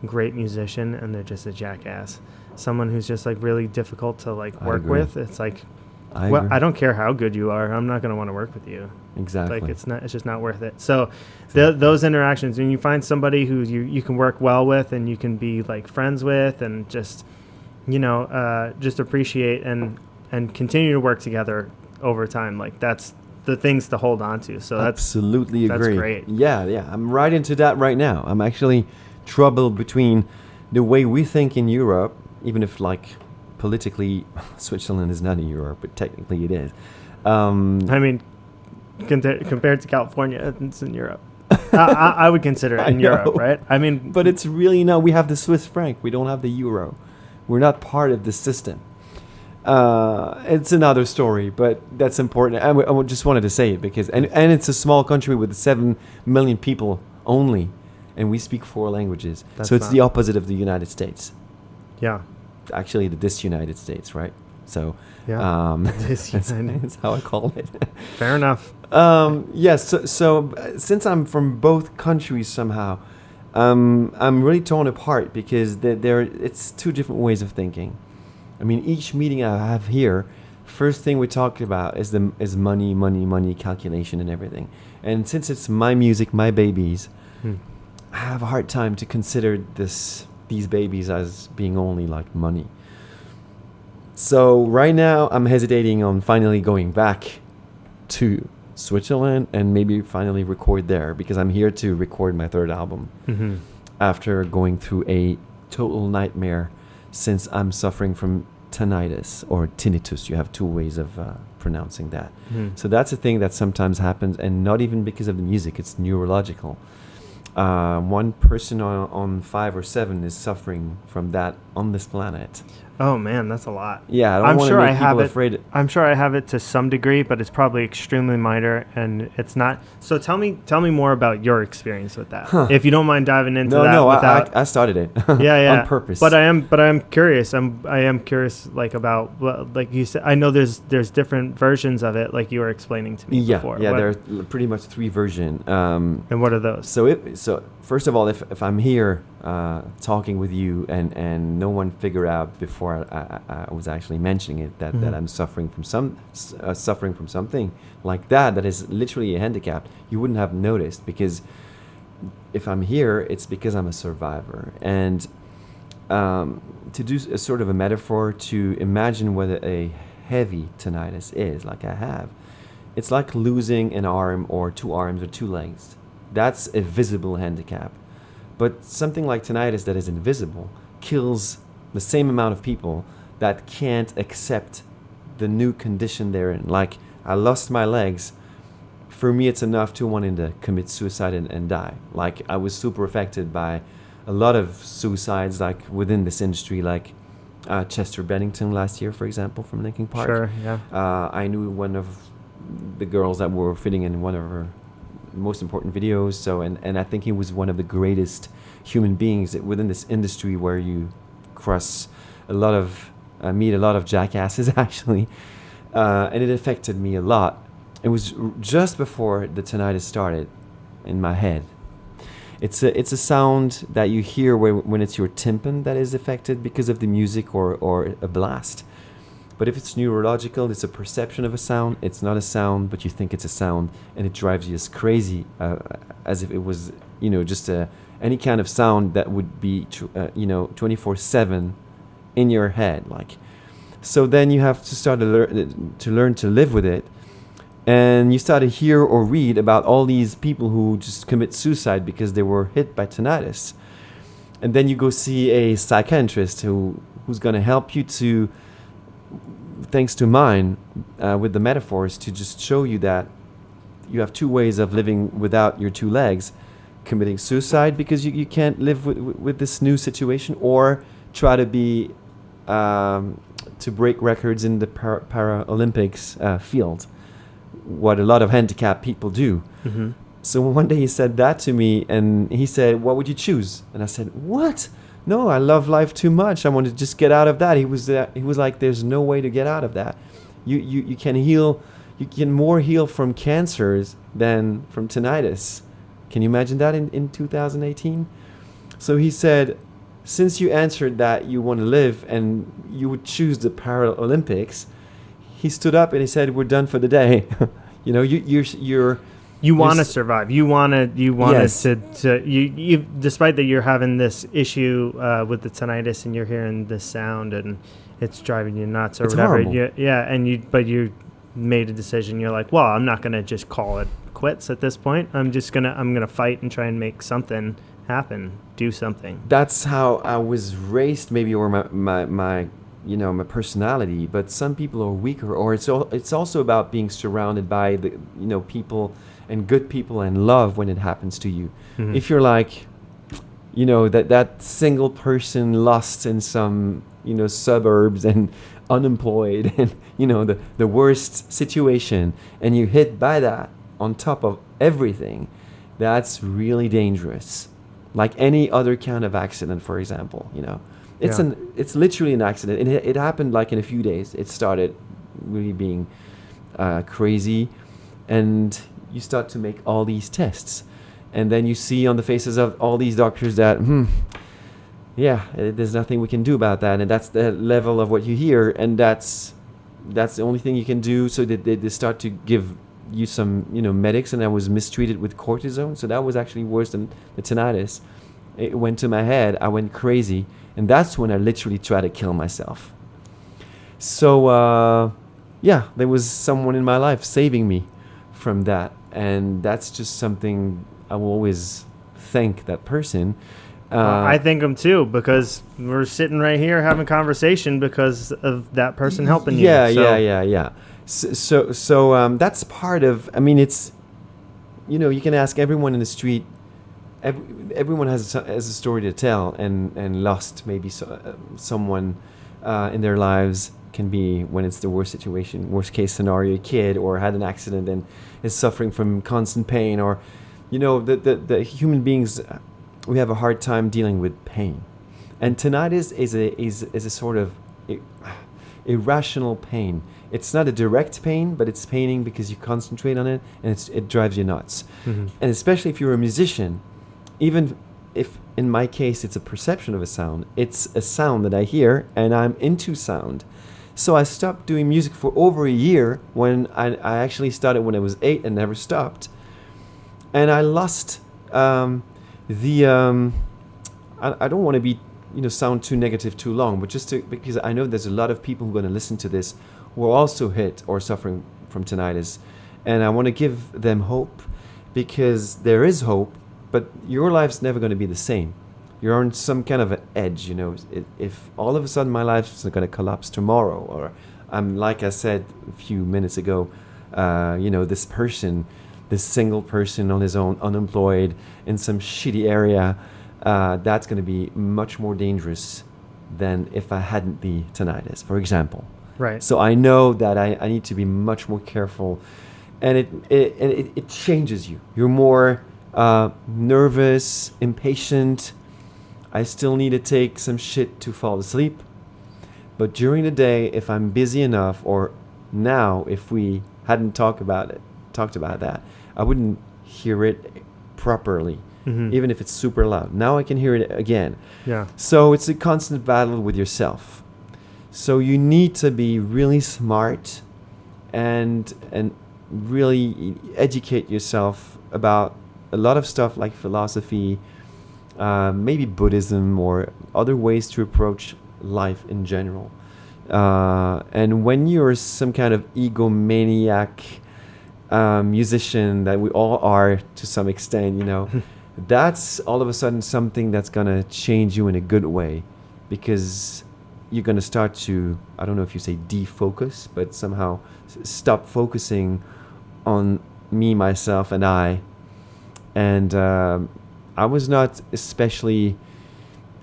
great musician and they're just a jackass. Someone who's just like really difficult to like work with. It's like, I don't care how good you are, I'm not going to want to work with you. Exactly. Like it's just not worth it. So those interactions, when you find somebody who you can work well with and you can be like friends with and just just appreciate and continue to work together over time, like that's the things to hold on to. So absolutely agree. That's great. Yeah. I'm right into that right now. I'm actually troubled between the way we think in Europe, even if like politically Switzerland is not in Europe, but technically it is. I mean, compared to California, it's in Europe. I would consider it in Europe, right? I mean, but it's really no. We have the Swiss franc. We don't have the euro. We're not part of the system. It's another story, but that's important. I just wanted to say it because, and it's a small country with 7 million people only, and we speak 4 languages. So it's the opposite of the United States. Yeah. Actually, the disunited States, right? So yeah, that's how I call it. Fair enough. Yes. So since I'm from both countries somehow, I'm really torn apart because it's 2 different ways of thinking. I mean, each meeting I have here, first thing we talk about is money, calculation, and everything. And since it's my music, my babies, I have a hard time to consider these babies as being only like money. So right now, I'm hesitating on finally going back to Switzerland and maybe finally record there because I'm here to record my 3rd album after going through a total nightmare since I'm suffering from tinnitus or tinnitus. You have 2 ways of pronouncing that. So that's a thing that sometimes happens, and not even because of the music, it's neurological. 1 person on 5 or 7 is suffering from that on this planet. Oh man, that's a lot. Yeah, I don't want to make people afraid. I'm sure I have it to some degree, but it's probably extremely minor, and it's not. So tell me more about your experience with that, if you don't mind diving into that. No, I started it. Yeah, on purpose. But I am curious. I am curious, like about like you said. I know there's different versions of it, like you were explaining to me before. Yeah, there are pretty much 3 versions. And what are those? So first of all, if I'm here talking with you and no one figured out before I was actually mentioning it that I'm suffering from something like that is literally a handicap, you wouldn't have noticed, because if I'm here, it's because I'm a survivor. And to do a sort of a metaphor to imagine what a heavy tinnitus is, like I have, it's like losing an arm or 2 arms or 2 legs. That's a visible handicap. But something like tinnitus that is invisible kills the same amount of people that can't accept the new condition they're in. Like, I lost my legs. For me, it's enough to wanting to commit suicide and die. Like, I was super affected by a lot of suicides, like within this industry, like Chester Bennington last year, for example, from Linkin Park. Sure, yeah. I knew one of the girls that were fitting in one of her most important videos. So, and I think he was one of the greatest human beings within this industry, where you cross meet a lot of jackasses actually, and it affected me a lot. It was just before the tinnitus started in my head. It's a sound that you hear when it's your tympan that is affected because of the music or a blast. But if it's neurological, it's a perception of a sound. It's not a sound, but you think it's a sound, and it drives you as crazy as if it was, just any kind of sound that would be, 24/7 in your head. Like, so then you have to start to learn to live with it, and you start to hear or read about all these people who just commit suicide because they were hit by tinnitus, and then you go see a psychiatrist who's going to help you to, thanks to mine, with the metaphors, to just show you that you have 2 ways of living without your 2 legs: committing suicide because you can't live with this new situation, or try to be to break records in the Paralympics field, what a lot of handicapped people do. So one day he said that to me, and he said, "What would you choose?" And I said, "What? No, I love life too much. I want to just get out of that." He was like, "There's no way to get out of that. You can heal. You can more heal from cancers than from tinnitus." Can you imagine that in 2018? So he said, since you answered that you want to live and you would choose the Paralympics, he stood up and he said, "We're done for the day." You want to survive. You want Yes. to despite that you're having this issue with the tinnitus and you're hearing this sound and it's driving you nuts or It's whatever. horrible. And made a decision. You're like, well, I'm not going to just call it quits at this point. I'm going to fight and try and make something happen, do something. That's how I was raised, maybe, or my my personality. But some people are weaker, or it's also about being surrounded by the people and good people and love when it happens to you. Mm-hmm. If you're like, that single person lost in some suburbs and unemployed and the worst situation, and you hit by that on top of everything, that's really dangerous. Like any other kind of accident, for example, it's literally an accident. It happened like in a few days. It started really being crazy, and you start to make all these tests, and then you see on the faces of all these doctors that there's nothing we can do about that, and that's the level of what you hear, and that's the only thing you can do. So they start to give you some medics, and I was mistreated with cortisone, so that was actually worse than the tinnitus. It went to my head, I went crazy, and that's when I literally tried to kill myself. So there was someone in my life saving me from that, and that's just something I will always thank that person. I thank them too, because we're sitting right here having a conversation because of that person helping you. Yeah. So that's part of. I mean, it's you can ask everyone in the street. Everyone has a story to tell, and lost maybe someone in their lives. Can be when it's the worst situation, worst case scenario, a kid, or had an accident and is suffering from constant pain, or the human beings. We have a hard time dealing with pain, and tinnitus is a sort of irrational pain. It's not a direct pain, but it's paining because you concentrate on it, and it drives you nuts. Mm-hmm. And especially if you're a musician, even if in my case it's a perception of a sound, it's a sound that I hear, and I'm into sound. So I stopped doing music for over a year when I actually started when I was 8 and never stopped, and I lost. I don't want to be sound too negative too long, but because I know there's a lot of people who are going to listen to this who are also hit or suffering from tinnitus, and I want to give them hope, because there is hope, but your life's never going to be the same. You're on some kind of an edge, if all of a sudden my life's going to collapse tomorrow, or I'm like I said a few minutes ago, this single person on his own, unemployed in some shitty area, that's going to be much more dangerous than if I hadn't the tinnitus, for example. Right. So I know that I need to be much more careful, and it changes you. You're more nervous, impatient. I still need to take some shit to fall asleep. But during the day, if I'm busy enough, or now, if we hadn't talked about that, I wouldn't hear it properly, even if it's super loud. Now I can hear it again. Yeah. So it's a constant battle with yourself. So you need to be really smart and really educate yourself about a lot of stuff like philosophy, maybe Buddhism, or other ways to approach life in general. And when you're some kind of egomaniac musician that we all are to some extent, that's all of a sudden something that's going to change you in a good way, because you're going to start to, I don't know if you say defocus, but somehow stop focusing on me, myself, and I. And I was not especially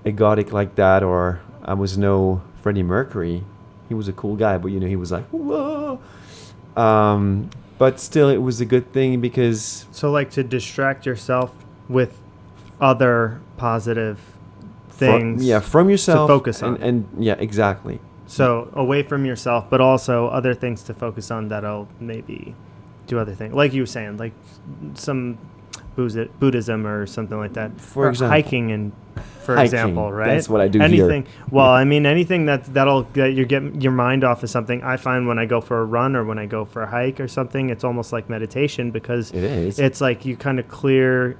egotic like that, or I was no Freddie Mercury. He was a cool guy, but he was like, whoa. But still, it was a good thing, because... So like to distract yourself with other positive things. From yourself. To focus on. And yeah, exactly. So away from yourself, but also other things to focus on that'll maybe do other things. Like you were saying, like some Buddhism or something like that. For example. Hiking, for example, right? That's what I do anything, here. Well, I mean, anything that'll get your mind off of something. I find when I go for a run or when I go for a hike or something, it's almost like meditation, because it is. It's like you kind of clear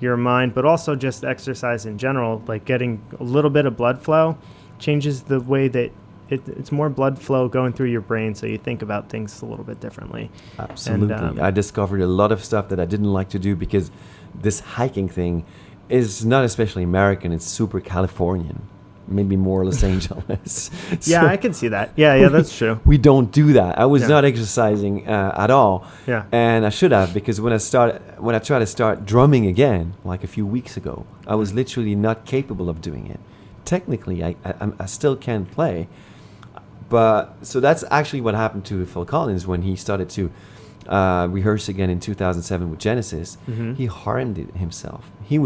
your mind, but also just exercise in general, like getting a little bit of blood flow changes the way that it's more blood flow going through your brain, so you think about things a little bit differently. Absolutely. And, I discovered a lot of stuff that I didn't like to do because this hiking thing is not especially American. It's super Californian, maybe more Los Angeles. Yeah, I can see that. Yeah, that's true. We don't do that. I was not exercising at all. Yeah. And I should have, because when I tried to start drumming again, like a few weeks ago, I was literally not capable of doing it. Technically, I still can play. But so that's actually what happened to Phil Collins when he started to rehearse again in 2007 with Genesis. Mm-hmm. He harmed himself. He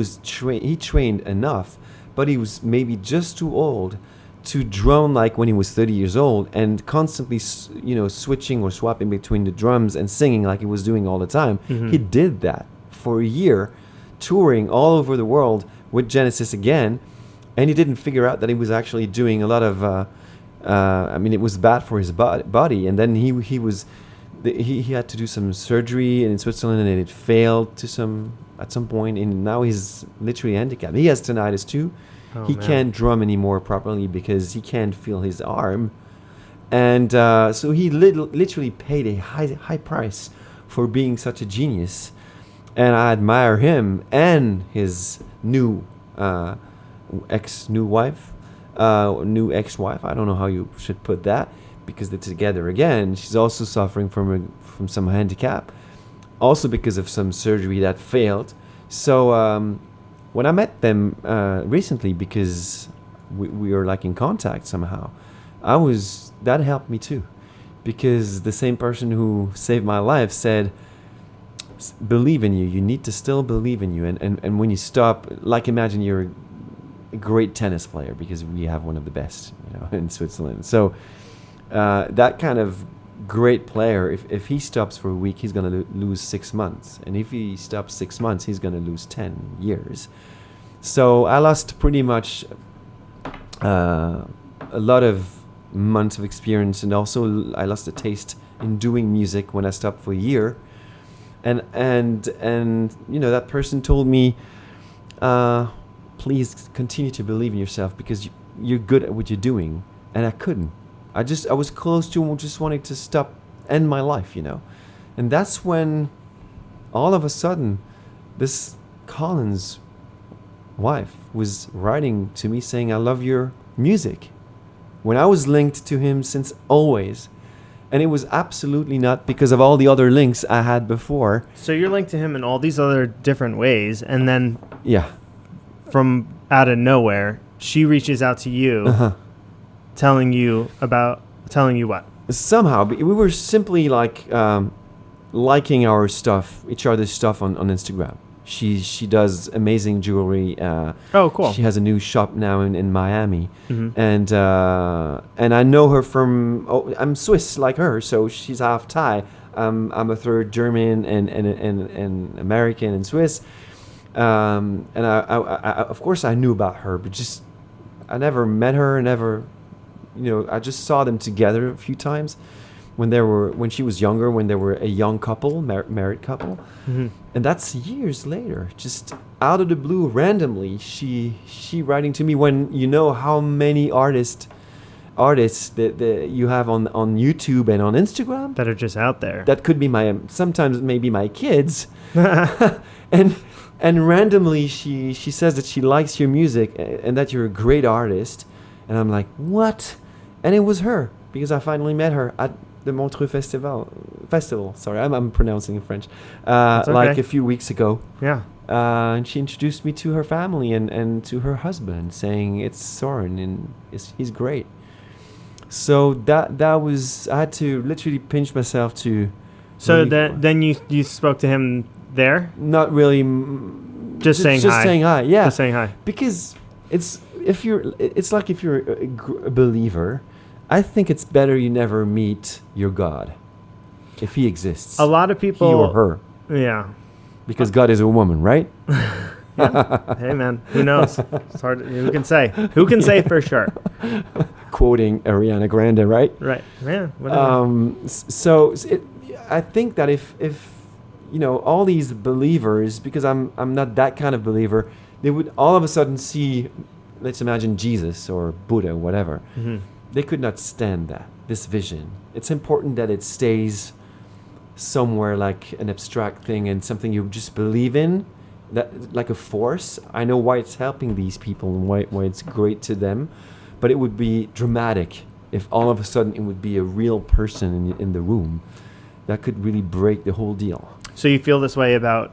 trained enough, but he was maybe just too old to drum like when he was 30 years old, and constantly, switching or swapping between the drums and singing like he was doing all the time. Mm-hmm. He did that for a year, touring all over the world with Genesis again, and he didn't figure out that he was actually doing a lot of. It was bad for his body, and then he had to do some surgery in Switzerland, and it failed at some point, and now he's literally handicapped. He has tinnitus too. Oh, he man. can't drum anymore properly because he can't feel his arm, and so he literally paid a high price for being such a genius. And I admire him and his new ex-wife. I don't know how you should put that, because they're together again. She's also suffering from some handicap, also because of some surgery that failed. So when I met them recently, because we were like in contact somehow, that helped me too, because the same person who saved my life said, believe in you. You need to still believe in you, and when you stop, like, imagine you're a great tennis player, because we have one of the best, in Switzerland. So that kind of great player, if he stops for a week, he's going to lose 6 months, and if he stops 6 months, he's going to lose 10 years. So I lost pretty much a lot of months of experience, and also I lost a taste in doing music when I stopped for a year. And that person told me, please continue to believe in yourself, because you're good at what you're doing. And I couldn't. I was close to just wanting to end my life, And that's when all of a sudden this Collins wife was writing to me saying, I love your music, when I was linked to him since always. And it was absolutely not because of all the other links I had before. So you're linked to him in all these other different ways, and then from out of nowhere, she reaches out to you, telling you what? Somehow, we were simply like liking each other's stuff on Instagram. She does amazing jewelry. Oh, cool. She has a new shop now in Miami. Mm-hmm. And I know her from, I'm Swiss like her, so she's half Thai. I'm a third German and American and Swiss. And I of course I knew about her, but just I never met her, I just saw them together a few times when she was younger, when they were a young couple, married couple. Mm-hmm. And that's years later, just out of the blue, randomly, she writing to me, when you know how many artists that you have on YouTube and on Instagram That are just out there. that could be sometimes maybe my kids. and randomly she says that she likes your music and that you're a great artist. And I'm like, what? And it was her, because I finally met her at the Montreux Festival. Sorry, I'm pronouncing in French. okay. Like a few weeks ago. Yeah. And she introduced me to her family and to her husband, saying it's Soren and he's great. So that was, I had to literally pinch myself to. So then you spoke to him there? Not really. Just saying hi. Just saying hi. Yeah. Just saying hi. Because it's like if you're a believer, I think it's better you never meet your God, if he exists. A lot of people. He or her. Yeah. Because God is a woman, right? Yeah. Hey, man. Who knows? It's hard. Who can say? Who can say for sure? Quoting Ariana Grande, right? Right. Yeah. Whatever. I think that if all these believers, because I'm not that kind of believer, they would all of a sudden see, let's imagine Jesus or Buddha, whatever. Mm-hmm. they could not stand that, this vision. It's important that it stays somewhere like an abstract thing and something you just believe in, that like a force. I know why it's helping these people and why it's great to them, but it would be dramatic if all of a sudden it would be a real person in the room. That could really break the whole deal. So you feel this way about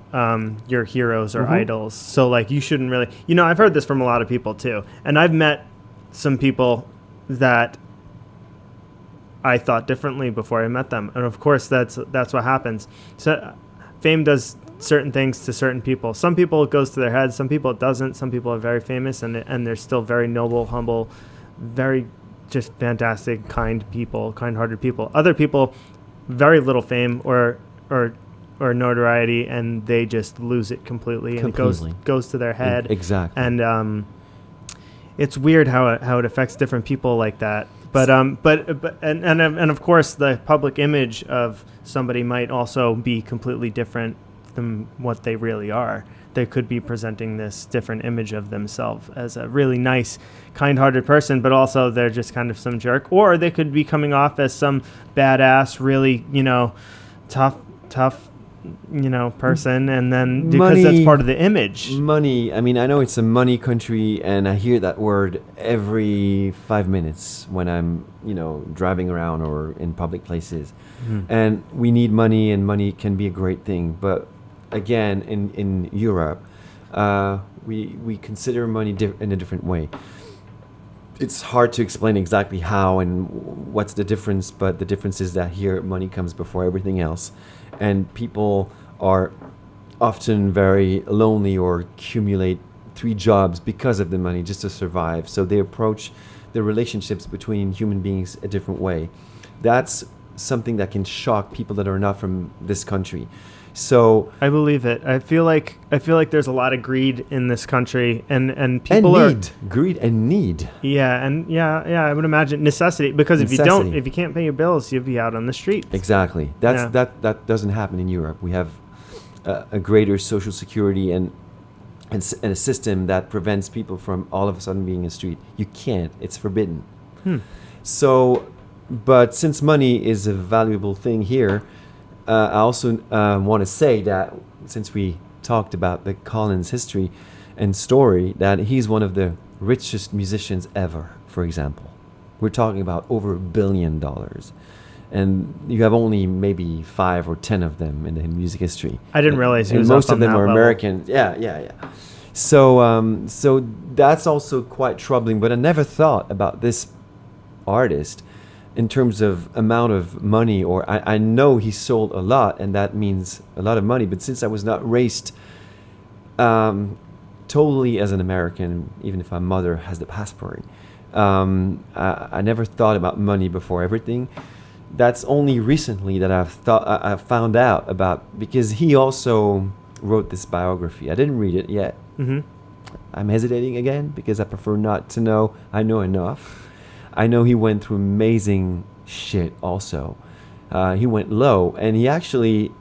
your heroes or idols. So like you shouldn't really, I've heard this from a lot of people too. And I've met some people that I thought differently before I met them. And of course that's what happens. So fame does certain things to certain people. Some people it goes to their heads, some people it doesn't. Some people are very famous and they're still very noble, humble, very just fantastic, kind-hearted people. Other people, very little fame or notoriety, and they just lose it completely. And it goes to their head. Exactly. And it's weird how it affects different people like that. But of course the public image of somebody might also be completely different than what they really are. They could be presenting this different image of themselves as a really nice, kind-hearted person, but also they're just kind of some jerk. Or they could be coming off as some badass, really, tough, person, and then because that's part of the image. Money. I mean, I know it's a money country, and I hear that word every 5 minutes when I'm, driving around or in public places. And we need money, and money can be a great thing. But again, in Europe, we consider money in a different way. It's hard to explain exactly how and what's the difference, but the difference is that here money comes before everything else. And people are often very lonely or accumulate 3 jobs because of the money just to survive. So they approach the relationships between human beings a different way. That's something that can shock people that are not from this country. So I believe it. I feel like there's a lot of greed in this country, and people greed and need. Yeah, and I would imagine necessity, because if you can't pay your bills, you'll be out on the street. Exactly. That doesn't happen in Europe. We have a greater social security and a system that prevents people from all of a sudden being in the street. You can't. It's forbidden. So, but since money is a valuable thing here, I also want to say that since we talked about the Collins history and story, that he's one of the richest musicians ever, for example. We're talking about over $1 billion. And you have only maybe 5 or 10 of them in the music history. I didn't realize he was most up of them on that are level. Americans. Yeah. So that's also quite troubling. But I never thought about this artist in terms of amount of money, or I know he sold a lot, and that means a lot of money. But since I was not raised totally as an American, even if my mother has the passport, I never thought about money before everything. That's only recently that I found out about, because he also wrote this biography. I didn't read it yet. I'm hesitating again because I prefer not to know. I know enough. I know he went through amazing shit also. He went low, and he actually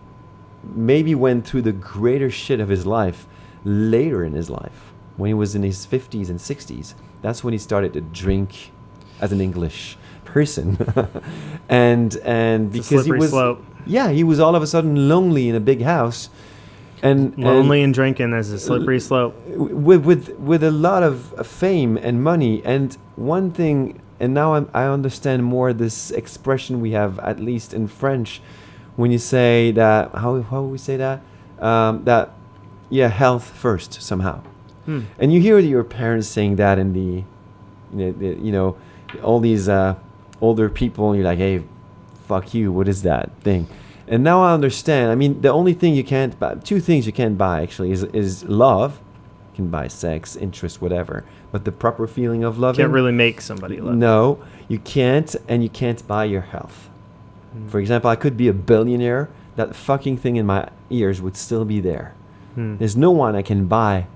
maybe went through the greater shit of his life later in his life, when he was in his 50s and 60s. That's when he started to drink as an English person. and because he was slope. Yeah, he was all of a sudden lonely in a big house. And lonely and drinking is a slippery slope. With a lot of fame and money. And one thing, and now I understand more this expression we have, at least in French, when you say that, how would we say that? Health first somehow. And you hear your parents saying that in the all these older people, and you're like, hey, fuck you, what is that thing? And now I understand. I mean, the only thing you can't buy, 2 things you can't buy actually, is love. You can buy sex, interest, whatever. But the proper feeling of loving, can't really make somebody love. No, you can't, and you can't buy your health. For example, I could be a billionaire. That fucking thing in my ears would still be there. There's no one I can buy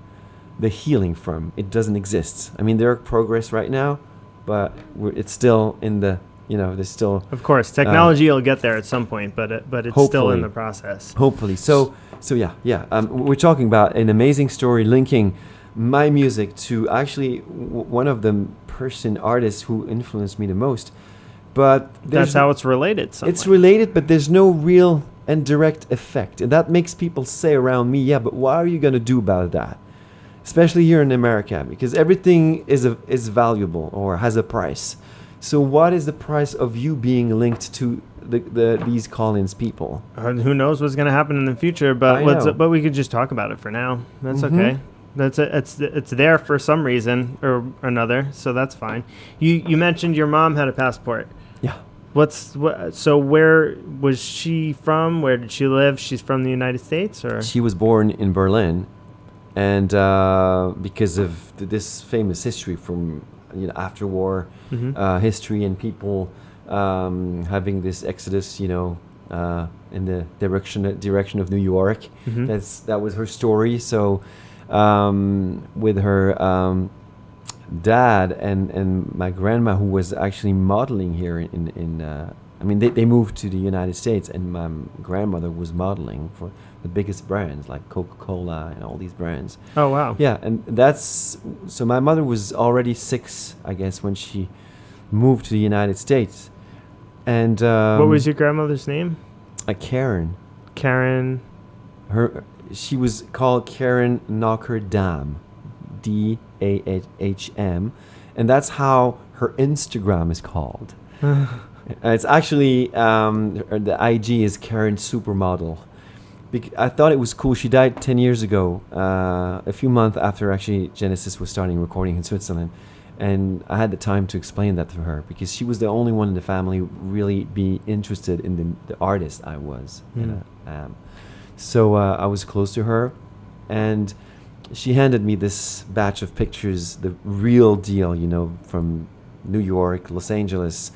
the healing from. It doesn't exist. I mean, there are progress right now, but it's still in the, there's still... Of course, technology will get there at some point, but it's still in the process. Hopefully. So yeah. We're talking about an amazing story linking my music to actually one of the artist who influenced me the most. But That's how it's related. it's related, but there's no real and direct effect. And that makes people say around me, yeah, but what are you going to do about that? Especially here in America, because everything is valuable or has a price. So what is the price of you being linked to these Collins people? Who knows what's going to happen in the future, but we could just talk about it for now. That's okay. It's there for some reason or another, so that's fine. You mentioned your mom had a passport. Yeah. So where was she from? Where did she live? She's from the United States, or She was born in Berlin, and because of this famous history from after war history and people having this exodus, in the direction of New York. That was her story. So with her dad and my grandma, who was actually modeling here they moved to the United States, and my grandmother was modeling for the biggest brands like Coca-Cola and all these brands. Oh, wow. Yeah, and so my mother was already 6, I guess, when she moved to the United States. And what was your grandmother's name? Karen. Karen. She was called Karen Knockerdam, Dahm, and that's how her Instagram is called. It's actually the IG is Karen Supermodel. I thought it was cool. She died 10 years ago, a few months after actually Genesis was starting recording in Switzerland. And I had the time to explain that to her because she was the only one in the family really be interested in the artist I was. So I was close to her, and she handed me this batch of pictures, the real deal, from New York, Los Angeles,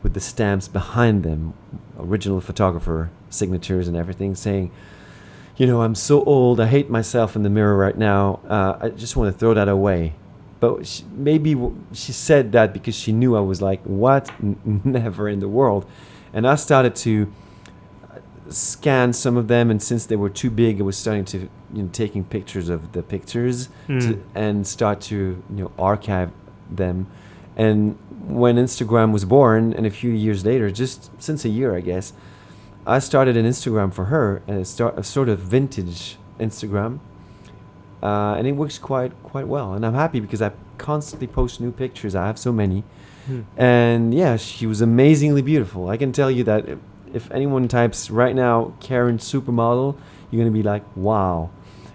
with the stamps behind them, original photographer signatures and everything, saying, I'm so old, I hate myself in the mirror right now, I just want to throw that away. But she said that because she knew I was like, what? Never in the world. And I started to scan some of them, and since they were too big, I was starting to taking pictures of the pictures and start to archive them. And when Instagram was born, and a few years later, just since a year, I guess, I started an Instagram for her, and a sort of vintage Instagram, and it works quite well. And I'm happy because I constantly post new pictures. I have so many, and yeah, she was amazingly beautiful. I can tell you that if anyone types right now Karen Supermodel, you're gonna be like, wow.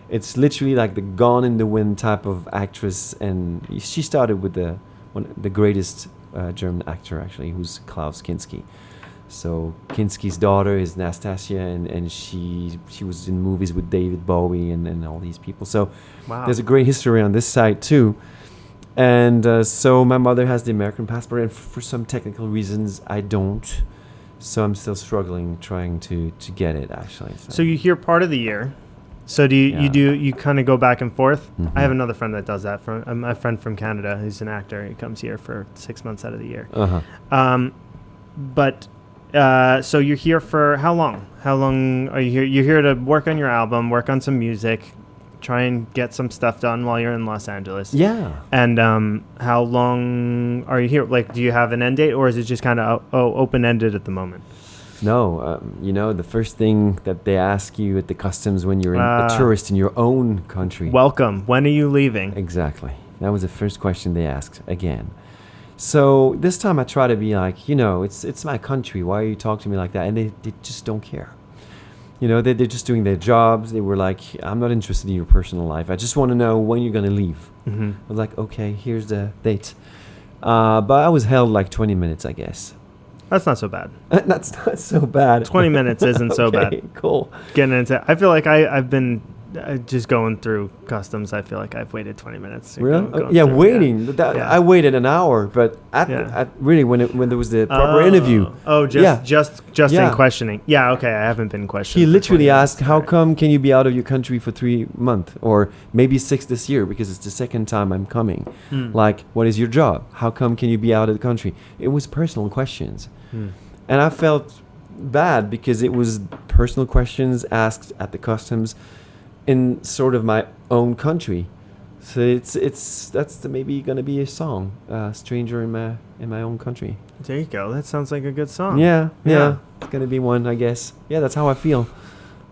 It's literally like the Gone in the Wind type of actress, and she started with the greatest German actor actually, who's Klaus Kinski. So Kinski's daughter is Nastasia, and she was in movies with David Bowie and all these people. So There's a great history on this side too. And so my mother has the American passport, and for some technical reasons I don't. So I'm still struggling trying to get it actually. So you're here part of the year. So you kind of go back and forth? Mm-hmm. I have another friend that does that. From a friend from Canada who's an actor. He comes here for 6 months out of the year. So you're here for how long? How long are you here? You're here to work on your album, work on some music, try and get some stuff done while you're in Los Angeles. Yeah. And how long are you here? Like, do you have an end date, or is it just kind of open-ended at the moment? No, the first thing that they ask you at the customs when you're a tourist in your own country. Welcome. When are you leaving? Exactly. That was the first question they asked again. So this time I try to be like, it's my country. Why are you talking to me like that? And they just don't care. They're just doing their jobs. They were like, I'm not interested in your personal life. I just want to know when you're going to leave. Mm-hmm. I was like, okay, here's the date. But I was held like 20 minutes, I guess. That's not so bad. That's not so bad. 20 minutes isn't so bad. Cool. Getting into, I feel like I've been just going through customs. I feel like I've waited 20 minutes. Really? Waiting. Yeah. I waited an hour, but really when there was the proper interview. Oh, just in questioning. Yeah, okay. I haven't been questioned. He literally asked, "How come can you be out of your country for 3 months or maybe 6 this year because it's the second time I'm coming? Like, what is your job? How come can you be out of the country?" It was personal questions, and I felt bad because it was personal questions asked at the customs in sort of my own country. So that's maybe gonna be a song, "Stranger in My Own Country." There you go. That sounds like a good song. Yeah, it's gonna be one, I guess. Yeah, that's how I feel.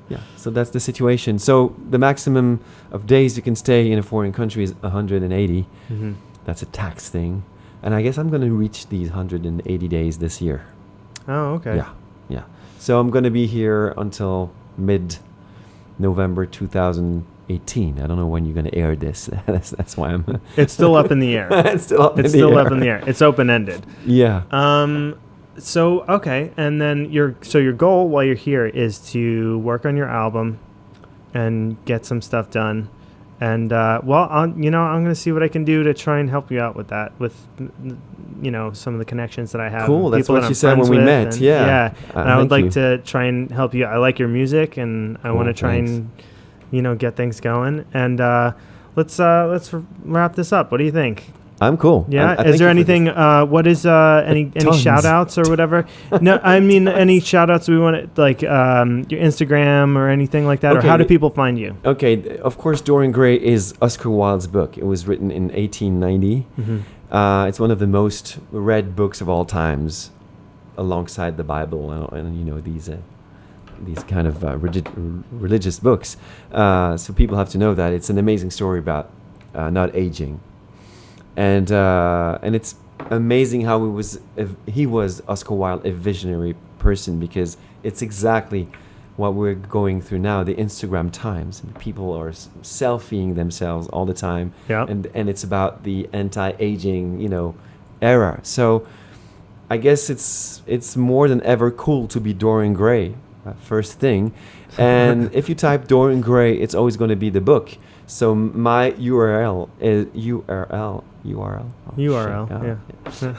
Yeah, so that's the situation. So the maximum of days you can stay in a foreign country is 180. Mm-hmm. That's a tax thing, and I guess I'm gonna reach these 180 days this year. Oh, okay. Yeah. So I'm gonna be here until mid-November 2018. I don't know when you're gonna air this. that's why I'm. It's still up in the air. It's still up. It's still up in the air. It's open ended. Yeah. So okay, and then your goal while you're here is to work on your album and get some stuff done. And I'm going to see what I can do to try and help you out with that, with some of the connections that I have. Cool. That's what that you I'm said when friends we with, met. and, Yeah. And I would thank like to try and help you. I like your music, and I want to try and get things going. And let's wrap this up. What do you think? I'm cool. Yeah. Is there anything? What is any shout outs or whatever? No, I mean any shout outs we want to, like your Instagram or anything like that, or how do people find you? Okay. Of course, Dorian Gray is Oscar Wilde's book. It was written in 1890. Mm-hmm. It's one of the most read books of all times, alongside the Bible and these kind of religious books. So people have to know that it's an amazing story about not aging. And it's amazing how he was Oscar Wilde, a visionary person, because it's exactly what we're going through now, the Instagram times. People are selfieing themselves all the time, and it's about the anti-aging, era. So I guess it's more than ever cool to be Dorian Gray, first thing. And if you type Dorian Gray, it's always going to be the book. So my URL is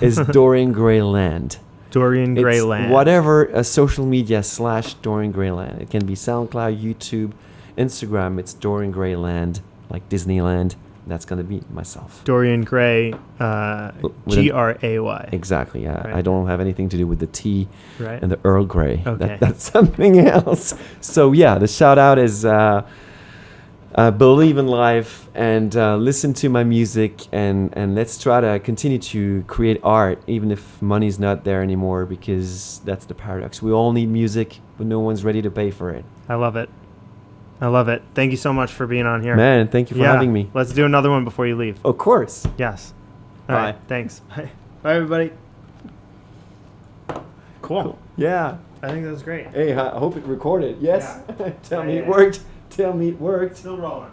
is Dorian Gray Land. Dorian Gray It's Land. whatever social media / Dorian Gray Land. It can be SoundCloud, YouTube, Instagram. It's Dorian Gray Land, like Disneyland. That's gonna be myself. Dorian Gray, Gray. Exactly. Yeah, Right. I don't have anything to do with the tea Right. and the Earl Grey. Okay. That's something else. So yeah, the shout out is. Believe in life and listen to my music and let's try to continue to create art even if money's not there anymore, because that's the paradox. We all need music, but no one's ready to pay for it. I love it. Thank you so much for being on here. Man, thank you for having me. Let's do another one before you leave. Of course. Yes. All Bye. right. Thanks. Bye. Bye, everybody. Cool. Yeah. I think that was great. Hey, I hope it recorded. Yes. Yeah. Tell me it worked. Still rolling.